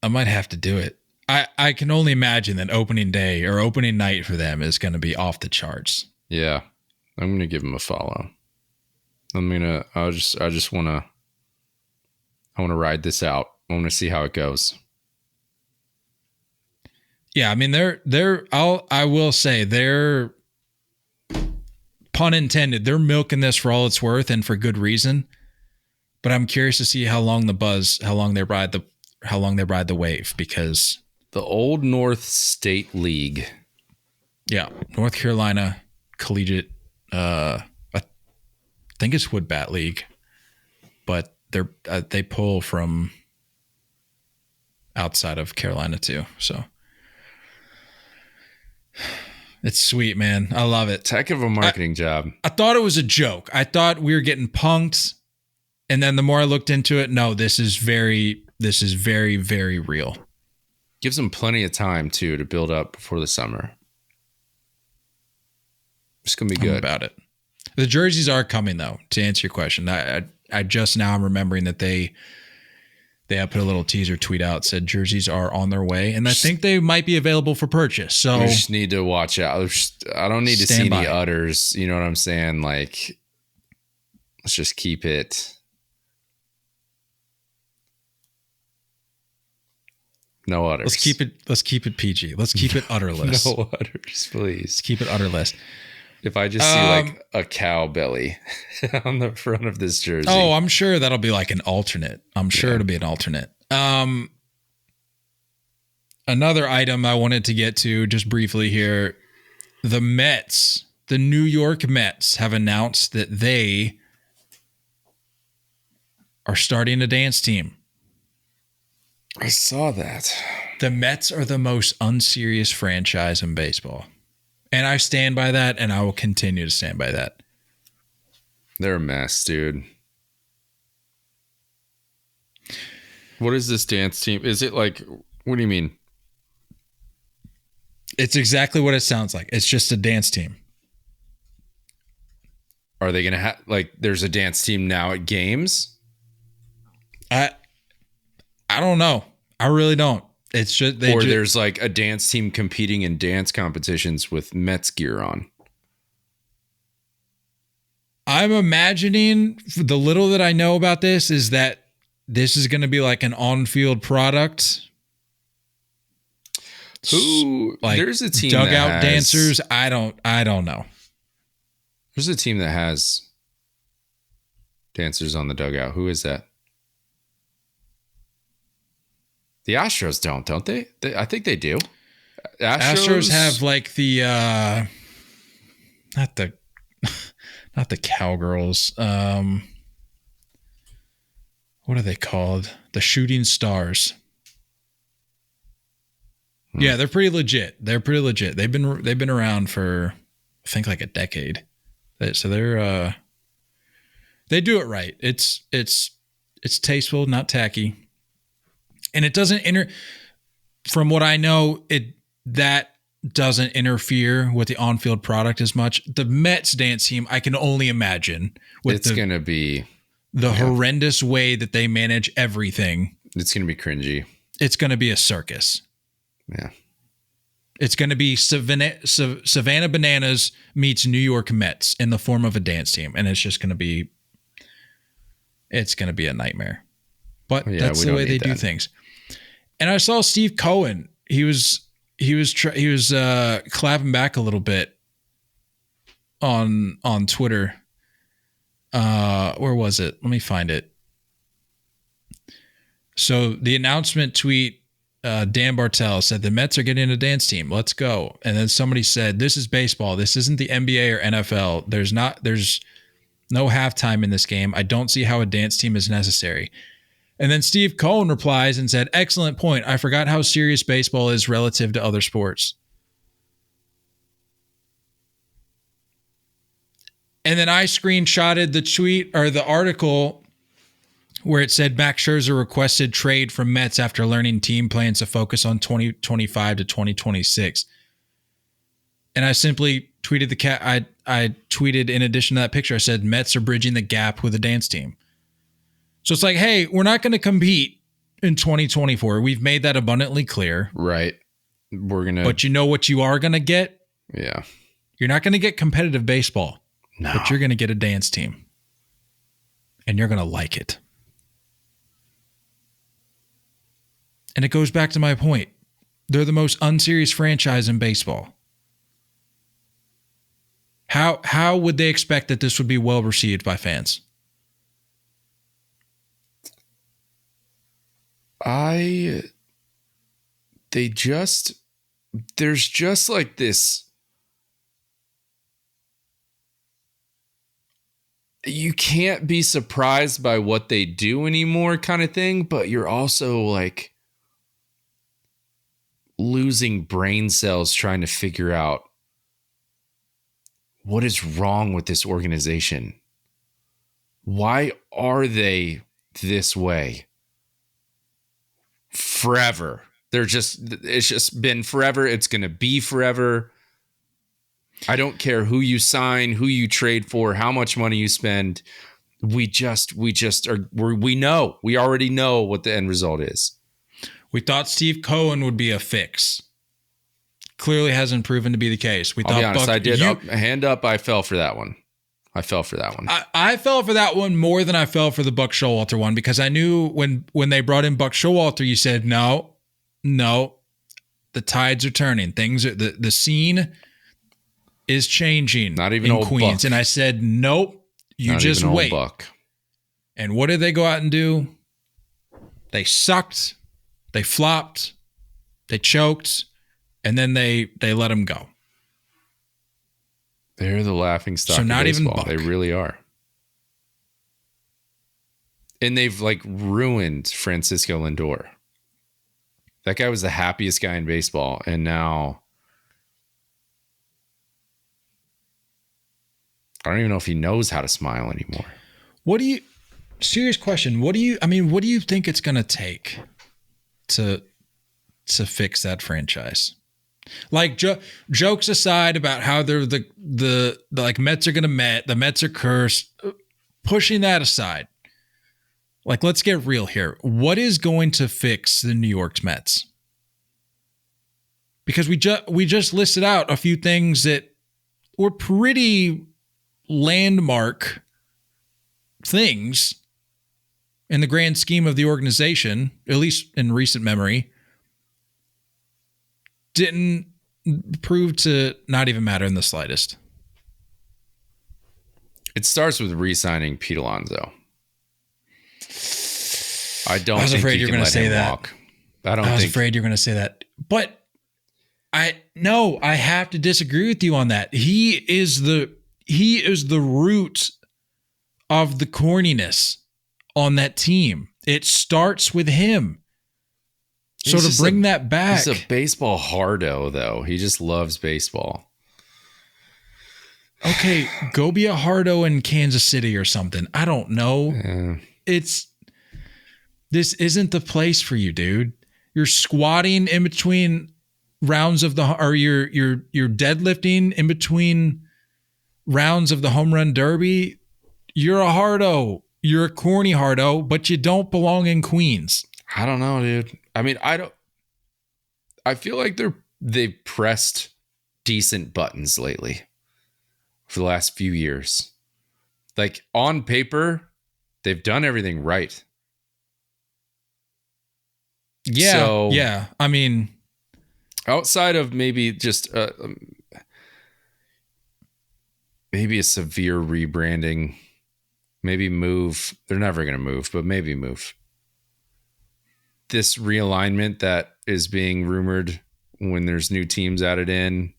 I might have to do it. I can only imagine that opening day or opening night for them is going to be off the charts. Yeah. I'm going to give them a follow. I just want to ride this out. I want to see how it goes. Yeah, I mean I will say they're, pun intended, they're milking this for all it's worth and for good reason. But I'm curious to see how long they ride the wave, because the Old North State League. Yeah, North Carolina Collegiate, I think it's Wood Bat League, but they pull from outside of Carolina too. So it's sweet, man. I love it. Heck of a marketing job. I thought it was a joke. I thought we were getting punked, and then the more I looked into it, no, this is very, very real. Gives them plenty of time too to build up before the summer. It's gonna be good. I'm about it. The jerseys are coming, though, to answer your question. I just now am remembering that they put a little teaser tweet out, said jerseys are on their way, and I think they might be available for purchase. So we just need to watch out. I don't need to see any udders. You know what I'm saying? Like, let's just keep it. No udders. Let's keep it PG. Let's keep it udderless. No udders, please. Let's keep it udderless. If I just see like a cow belly on the front of this jersey. Oh, I'm sure that'll be like an alternate. I'm sure it'll be an alternate. Another item I wanted to get to just briefly here. The Mets, the New York Mets, have announced that they are starting a dance team. I saw that. The Mets are the most unserious franchise in baseball. And I stand by that, and I will continue to stand by that. They're a mess, dude. What is this dance team? Is it like, what do you mean? It's exactly what it sounds like. It's just a dance team. Are they going to have, like, there's a dance team now at games? I don't know. I really don't. It's just there's like a dance team competing in dance competitions with Mets gear on. I'm imagining, the little that I know about this is that this is going to be like an on-field product. Like there's a team dugout dancers. I don't know. There's a team that has dancers on the dugout. Who is that? The Astros don't they? I think they do. Astros have like the not the Cowgirls. What are they called? The Shooting Stars. Yeah, they're pretty legit. They've been around for, I think, like a decade. So they do it right. It's tasteful, not tacky. And it doesn't from what I know, that doesn't interfere with the on-field product as much. The Mets dance team, I can only imagine it's going to be the horrendous way that they manage everything. It's going to be cringy. It's going to be a circus. Yeah. It's going to be Savannah Bananas meets New York Mets in the form of a dance team. And it's just going to be, a nightmare. But that's the way they do things. And I saw Steve Cohen. He was clapping back a little bit on Twitter. Where was it? Let me find it. So the announcement tweet, Dan Bartel said, the Mets are getting a dance team. Let's go. And then somebody said, this is baseball. This isn't the NBA or NFL. There's no halftime in this game. I don't see how a dance team is necessary. And then Steve Cohen replies and said, excellent point. I forgot how serious baseball is relative to other sports. And then I screenshotted the tweet or the article where it said Max Scherzer requested trade from Mets after learning team plans to focus on 2025 to 2026. And I simply tweeted I tweeted in addition to that picture, I said Mets are bridging the gap with a dance team. So it's like, hey, we're not going to compete in 2024. We've made that abundantly clear. Right. But you know what you are going to get? Yeah. You're not going to get competitive baseball. No. But you're going to get a dance team. And you're going to like it. And it goes back to my point. They're the most unserious franchise in baseball. How would they expect that this would be well received by fans? There's just like this. You can't be surprised by what they do anymore kind of thing, but you're also like losing brain cells trying to figure out what is wrong with this organization. Why are they this way? Forever. It's just been forever. It's going to be forever. I don't care who you sign, who you trade for, how much money you spend. We already know what the end result is. We thought Steve Cohen would be a fix. Clearly hasn't proven to be the case. I'll be honest, I did. Hand up, I fell for that one. I fell for that one more than I fell for the Buck Showalter one, because I knew when they brought in Buck Showalter, you said, no, the tides are turning. The scene is changing. Not even in old Queens. Buck. And I said, nope, you Not just even wait. Old Buck. And what did they go out and do? They sucked. They flopped. They choked. And then they let him go. They're the laughing stock of not baseball. even Buck. They really are. And they've like ruined Francisco Lindor. That guy was the happiest guy in baseball. And now I don't even know if he knows how to smile anymore. Serious question. What do you think it's going to take to fix that franchise? Like jokes aside about how they're the like Mets are going to Met, the Mets are cursed, pushing that aside. Like, let's get real here. What is going to fix the New York Mets? Because we just listed out a few things that were pretty landmark things in the grand scheme of the organization, at least in recent memory, didn't prove to not even matter in the slightest. It starts with re-signing Pete Alonso. I was afraid you were going to say that. Walk. I was afraid you were going to say that. But I have to disagree with you on that. He is the root of the corniness on that team. It starts with him. So to bring that back. He's a baseball hardo, though. He just loves baseball. Okay, go be a hardo in Kansas City or something. I don't know. Yeah. This isn't the place for you, dude. You're squatting in between rounds of you're deadlifting in between rounds of the home run derby. You're a hardo. You're a corny hardo, but you don't belong in Queens. I don't know, dude. I mean, I feel like they're they've pressed decent buttons lately for the last few years. Like on paper, they've done everything right. Yeah. So, yeah. I mean, outside of maybe just maybe a severe rebranding, maybe move. They're never going to move, but maybe move. This realignment that is being rumored when there's new teams added in,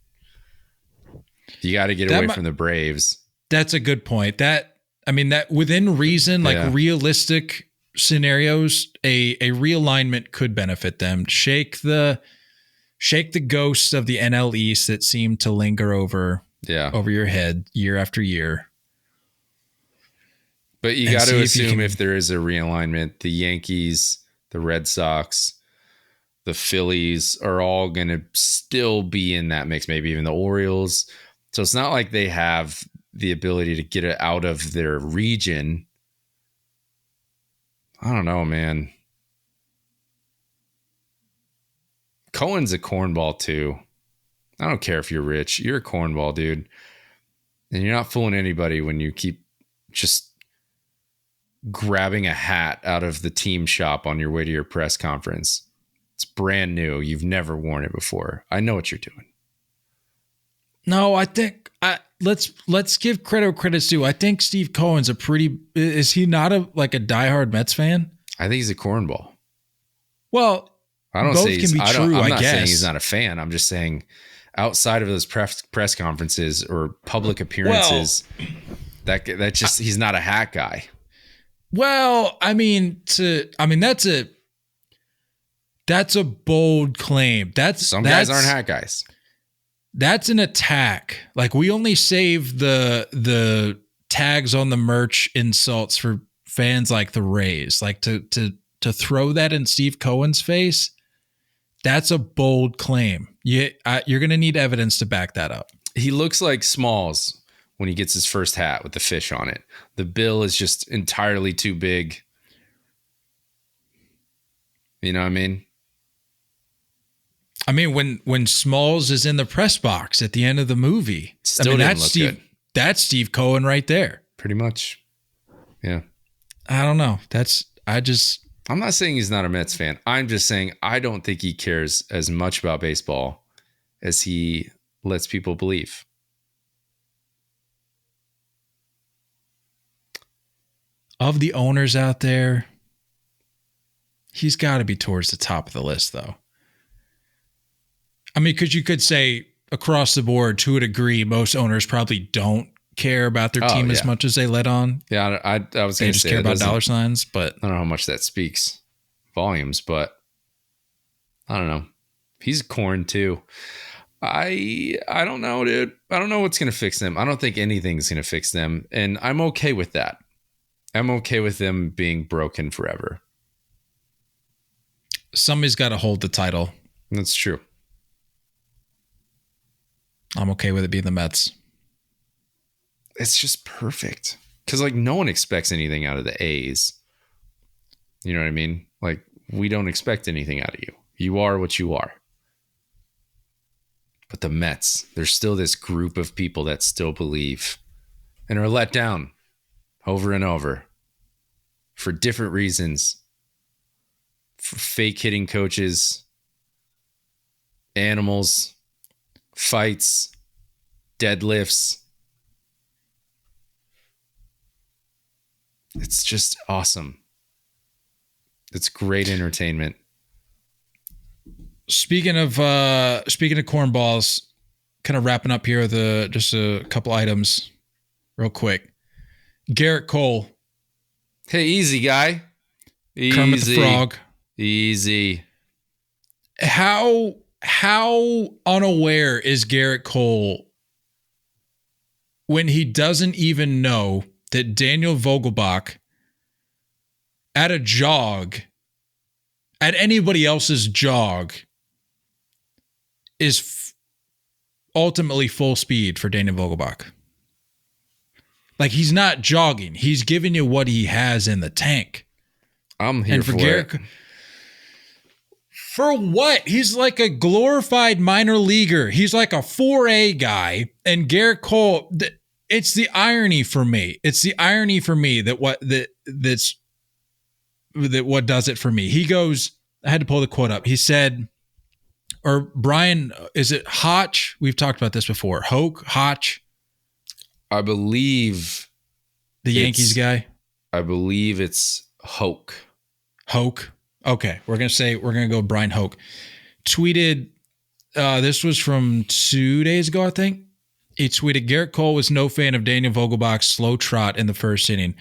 you got to get away from the Braves. That's a good point. That within reason, like realistic scenarios, a realignment could benefit them. Shake the ghosts of the NL East that seem to linger over your head year after year. But you got to assume if there is a realignment, the Yankees, the Red Sox, the Phillies are all going to still be in that mix, maybe even the Orioles. So it's not like they have the ability to get it out of their region. I don't know, man. Cohen's a cornball too. I don't care if you're rich. You're a cornball, dude. And you're not fooling anybody when you keep just grabbing a hat out of the team shop on your way to your press conference. It's brand new. You've never worn it before. I know what you're doing. No, I think let's give credit's due. I think Steve Cohen's is he not a diehard Mets fan? I think he's a cornball. Well, I don't both say can be true. I'm I not guess. saying he's not a fan. I'm just saying outside of those press conferences or public appearances, he's not a hat guy. Well, that's a bold claim. Some guys aren't hat guys. That's an attack. Like, we only save the tags on the merch insults for fans like the Rays. Like, to throw that in Steve Cohen's face, that's a bold claim. You're going to need evidence to back that up. He looks like Smalls when he gets his first hat with the fish on it. The bill is just entirely too big. You know what I mean? I mean, when Smalls is in the press box at the end of the movie, that's Steve Cohen right there. Pretty much. Yeah. I don't know. I'm not saying he's not a Mets fan. I'm just saying I don't think he cares as much about baseball as he lets people believe. Of the owners out there, he's got to be towards the top of the list, though. I mean, because you could say across the board, to a degree, most owners probably don't care about their team as much as they let on. Yeah, I was going to say, they just care about dollar signs, but I don't know how much that speaks volumes, but I don't know. He's corn too. I don't know, dude. I don't know what's going to fix them. I don't think anything's going to fix them, and I'm okay with that. I'm okay with them being broken forever. Somebody's got to hold the title. That's true. I'm okay with it being the Mets. It's just perfect. Because, no one expects anything out of the A's. You know what I mean? We don't expect anything out of you. You are what you are. But the Mets, there's still this group of people that still believe and are let down over and over for different reasons. For fake hitting coaches, animals, fights, deadlifts. It's just awesome. It's great entertainment. Speaking of cornballs, kind of wrapping up here with just a couple items real quick. Gerrit Cole. Hey, easy guy. Easy. Kermit the Frog. Easy. How unaware is Gerrit Cole when he doesn't even know that Daniel Vogelbach at a jog, at anybody else's jog, is ultimately full speed for Daniel Vogelbach? He's not jogging. He's giving you what he has in the tank. I'm here for it. For what? He's like a glorified minor leaguer. He's like a 4A guy. And Gerrit Cole, it's the irony for me. It's the irony for me that what does it for me. He goes, I had to pull the quote up. He said, or Brian, is it Hotch? We've talked about this before. Hotch? I believe the Yankees guy. I believe it's Hoke. Okay, we're gonna go Brian Hoke. Tweeted, this was from 2 days ago, I think. He tweeted, Gerrit Cole was no fan of Daniel Vogelbach's slow trot in the first inning.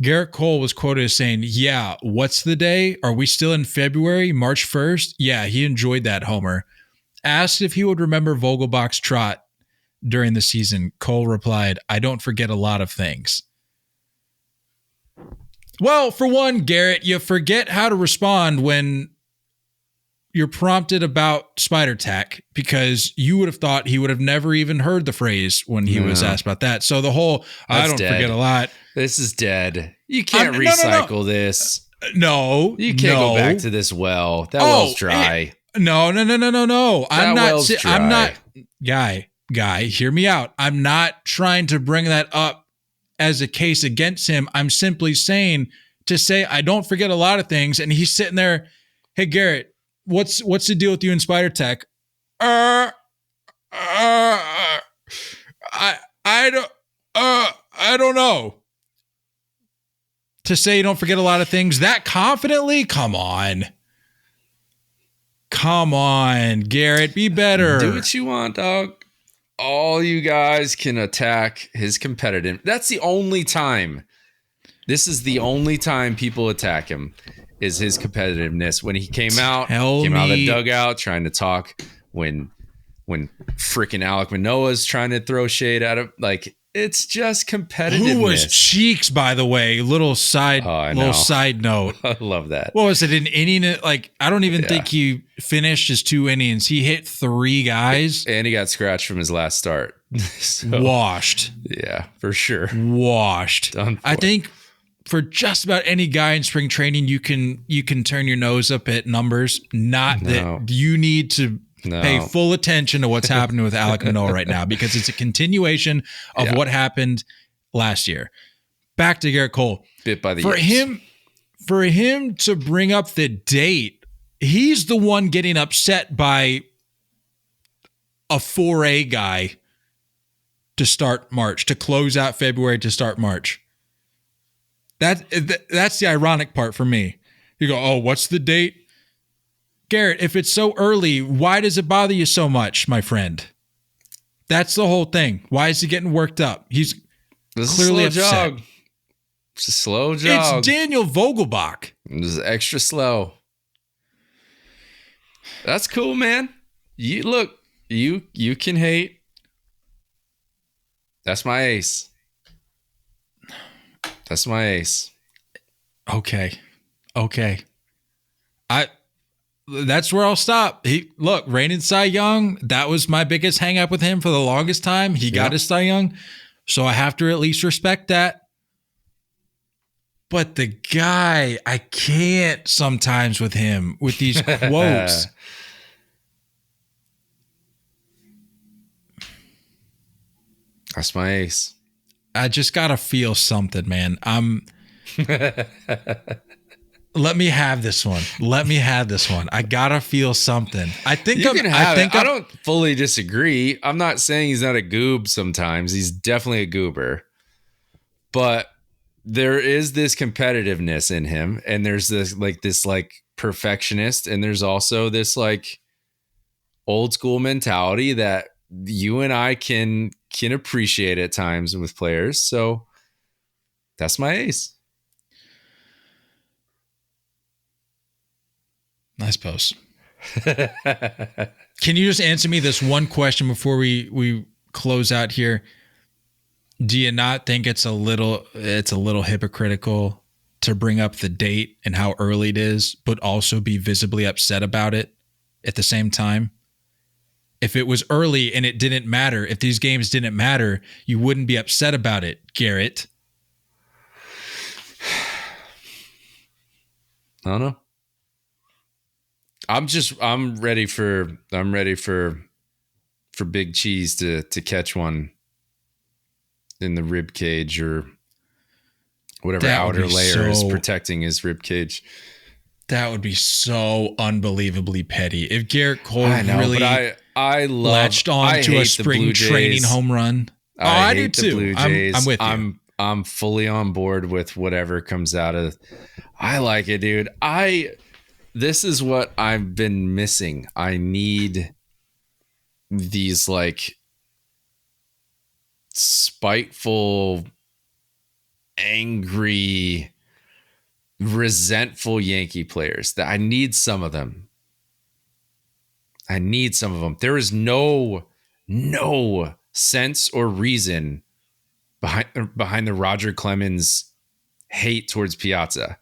Gerrit Cole was quoted as saying, yeah, what's the day? Are we still in February, March 1st? Yeah, he enjoyed that homer. Asked if he would remember Vogelbach's trot during the season. Cole replied, I don't forget a lot of things. Well, for one, Garrett, you forget how to respond when you're prompted about spider tack, because you would have thought he would have never even heard the phrase when he was asked about that. So the whole, I don't forget a lot. This is dead. You can't recycle this. No. You can't go back to this well. That well's dry. No. I'm not, guy, hear me out. I'm not trying to bring that up as a case against him. I'm simply saying to say, I don't forget a lot of things. And he's sitting there, hey, Garrett, what's the deal with you in spider tech? I don't know. To say you don't forget a lot of things that confidently? Come on, Garrett, be better. Do what you want, dog. All you guys can attack his competitive. That's the only time. This is the only time people attack him, is his competitiveness. When he came out of the dugout trying to talk, when freaking Alek Manoah's trying to throw shade at him, like, it's just competitiveness. Who was Cheeks, by the way? Little side note. I love that. What was it, an inning? Like, I don't even think he finished his 2 innings. He hit 3 guys. And he got scratched from his last start. So, washed. Yeah, for sure. Washed. I think for just about any guy in spring training, you can turn your nose up at numbers. That you need to pay full attention to what's happening with Alek Manoah right now, because it's a continuation of what happened last year. Back to Gerrit Cole. Bit by the ears. For him to bring up the date, he's the one getting upset by a 4A guy to start March, to close out February, to start March. That's the ironic part for me. You go, oh, what's the date? Garrett, if it's so early, why does it bother you so much, my friend? That's the whole thing. Why is he getting worked up? He's clearly upset. It's a slow jog. It's Daniel Vogelbach. It's extra slow. That's cool, man. You can hate. That's my ace. Okay. That's where I'll stop. Reigning Cy Young, that was my biggest hang up with him for the longest time. He got his Cy Young, so I have to at least respect that. But the guy, I can't sometimes with him, with these quotes. That's my ace. I just gotta feel something, man. Let me have this one. I gotta feel something. I don't fully disagree. I'm not saying he's not a goob sometimes. He's definitely a goober. But there is this competitiveness in him, and there's this perfectionist, and there's also this like old school mentality that you and I can appreciate at times with players. So that's my ace. Nice post. Can you just answer me this one question before we close out here? Do you not think it's a little hypocritical to bring up the date and how early it is, but also be visibly upset about it at the same time? If it was early and it didn't matter, if these games didn't matter, you wouldn't be upset about it, Garrett. I don't know. I'm ready for Big Cheese to catch one in the rib cage or whatever outer layer is protecting his rib cage. That would be so unbelievably petty if Gerrit Cole I latched on to a spring training home run. I do too. I'm with you. I'm fully on board with whatever comes out of. I like it, dude. This is what I've been missing. I need these like spiteful, angry, resentful Yankee players. That I need some of them. There is no sense or reason behind the Roger Clemens hate towards Piazza,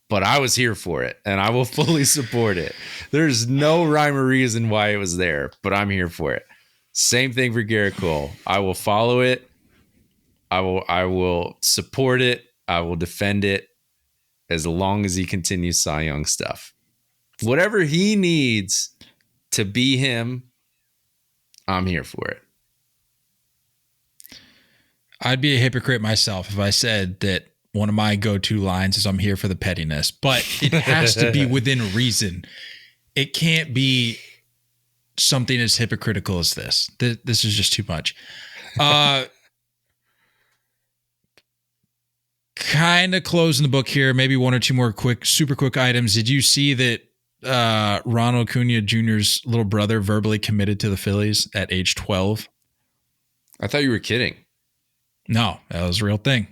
but I was here for it and I will fully support it. There's no rhyme or reason why it was there, but I'm here for it. Same thing for Gerrit Cole. I will follow it. I will support it. I will defend it as long as he continues Cy Young stuff. Whatever he needs to be him, I'm here for it. I'd be a hypocrite myself if I said that one of my go-to lines is I'm here for the pettiness, but it has to be within reason. It can't be something as hypocritical as this. This is just too much. Kind of closing the book here. Maybe one or two more super quick items. Did you see that Ronald Acuña Jr.'s little brother verbally committed to the Phillies at age 12? I thought you were kidding. No, that was a real thing.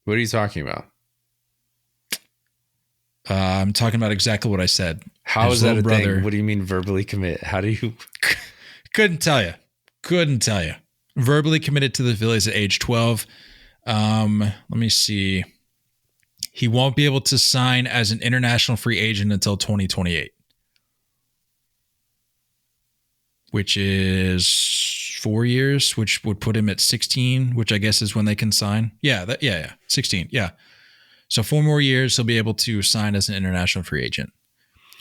What are you talking about? I'm talking about exactly what I said. How is that a thing? What do you mean verbally commit? How do you? Couldn't tell you. Verbally committed to the Phillies at age 12. Let me see. He won't be able to sign as an international free agent until 2028, which is 4 years, which would put him at 16, which I guess is when they can sign. Yeah, 16. Yeah. So 4 more years, he'll be able to sign as an international free agent,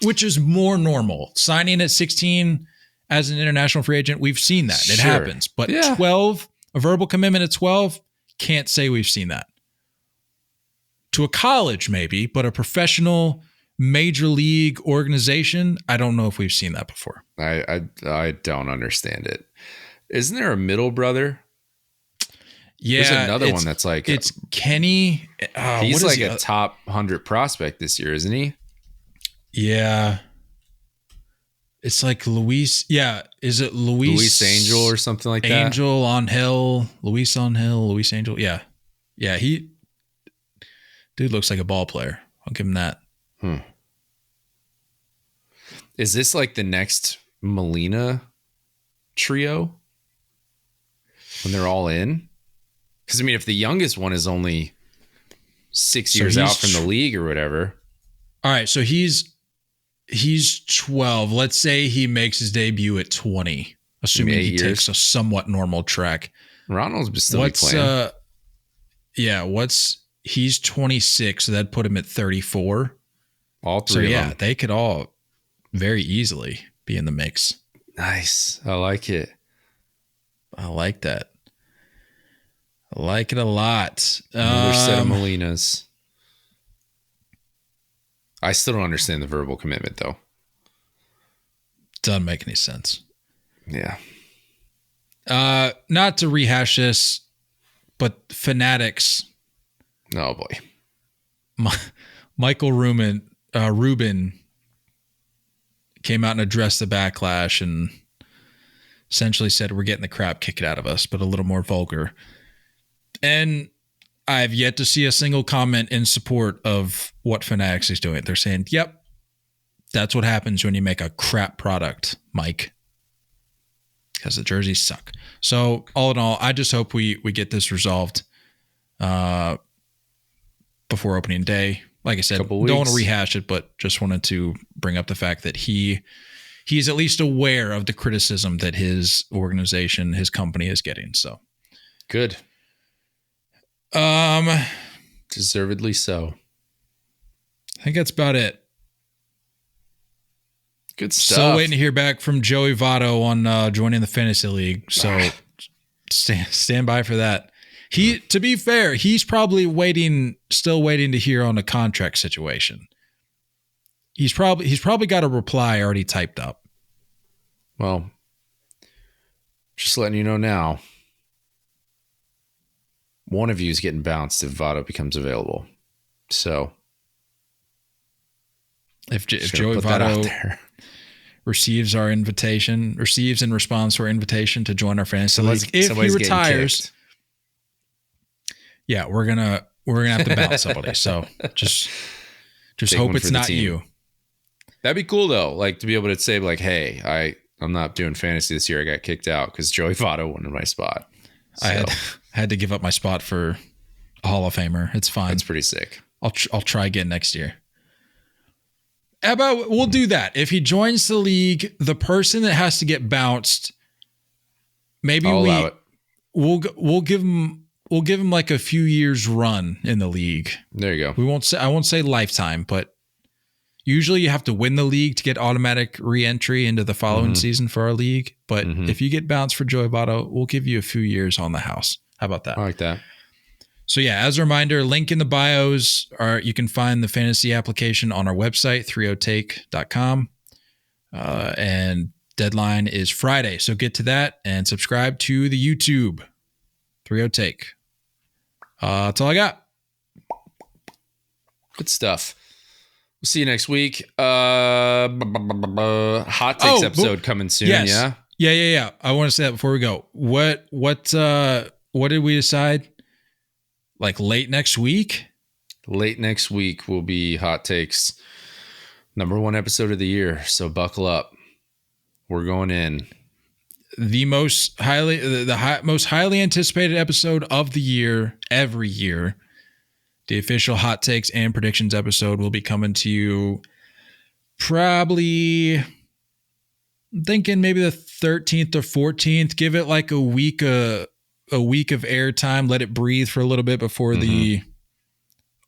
which is more normal. Signing at 16 as an international free agent, we've seen that. It happens. But 12, a verbal commitment at 12, can't say we've seen that. To a college, maybe, but a professional major league organization, I don't know if we've seen that before. I don't understand it. Isn't there a middle brother? Yeah, there's another one that's like it's Kenny. He's like a top 100 prospect this year, isn't he? Yeah, it's like Luis. Yeah, is it Luis Angel or something like that? Angel on Hill, Luis Angel. Yeah. He dude looks like a ball player. I'll give him that. Is this like the next Molina trio when they're all in? Because I mean, if the youngest one is only 6 years out from the league or whatever. All right, so he's 12. Let's say he makes his debut at 20, assuming he takes a somewhat normal track. Ronald's still playing. He's 26, so that'd put him at 34. All three of them. They could all very easily be in the mix. Nice. I like it. I like that. I like it a lot. Another set of Molinas. I still don't understand the verbal commitment, though. Doesn't make any sense. Yeah. Not to rehash this, but Fanatics. Oh, boy. Michael Rubin came out and addressed the backlash and essentially said, we're getting the crap kicked out of us, but a little more vulgar. And I've yet to see a single comment in support of what Fanatics is doing. They're saying, yep, that's what happens when you make a crap product, Mike. Because the jerseys suck. So all in all, I just hope we get this resolved before opening day. Like I said, don't want to rehash it, but just wanted to bring up the fact that he's at least aware of the criticism that his organization, his company is getting. So good. Deservedly so. I think that's about it. Good stuff. Still waiting to hear back from Joey Votto on joining the fantasy league. So stand by for that. To be fair, he's probably still waiting to hear on the contract situation. He's probably got a reply already typed up. Well, just letting you know now, one of you is getting bounced if Votto becomes available. So if Joey Votto receives in response to our invitation to join our fantasy league, if he retires, yeah, we're gonna have to bounce somebody. So just hope it's not you. That'd be cool though, like to be able to say like, hey, I'm not doing fantasy this year. I got kicked out because Joey Votto wanted my spot. So, I had to give up my spot for a Hall of Famer. It's fine. That's pretty sick. I'll try again next year. How about we'll do that? If he joins the league, the person that has to get bounced, maybe we'll give him like a few years run in the league. There you go. I won't say lifetime, but usually you have to win the league to get automatic re-entry into the following season for our league. But if you get bounced for Joey Votto, we'll give you a few years on the house. How about that? I like that. So yeah, as a reminder, link in the bios, you can find the fantasy application on our website, 30take.com. And deadline is Friday. So get to that and subscribe to the YouTube, 30take. That's all I got. Good stuff. We'll see you next week. Hot takes episode coming soon. Yes. Yeah. I want to say that before we go. What did we decide? Like late next week? Late next week will be Hot Takes #1 episode of the year. So buckle up. We're going in. The most highly anticipated episode of the year, every year. The official Hot Takes and Predictions episode will be coming to you probably, I'm thinking maybe the 13th or 14th. Give it like a week of airtime. Let it breathe for a little bit before the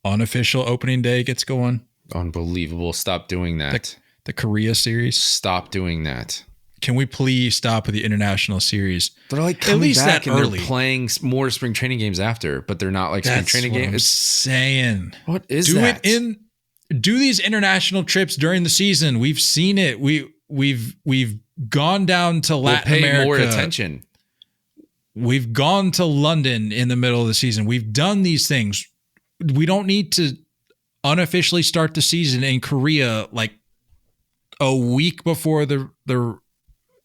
unofficial opening day gets going. Unbelievable. Stop doing that. The Korea series. Stop doing that. Can we please stop with the international series? They're like coming at least back that and early. They're playing more spring training games after, but they're not like spring training games. I'm saying. What is that? Do these international trips during the season. We've seen it. We've gone down to Latin America. More attention. We've gone to London in the middle of the season. We've done these things. We don't need to unofficially start the season in Korea like a week before the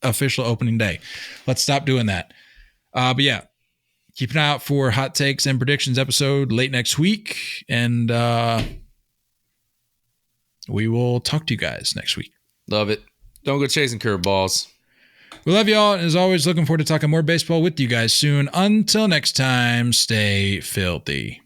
official opening day. Let's stop doing that. But yeah, keep an eye out for Hot Takes and Predictions episode late next week. And we will talk to you guys next week. Love it. Don't go chasing curveballs. We love y'all. And as always, looking forward to talking more baseball with you guys soon. Until next time, stay filthy.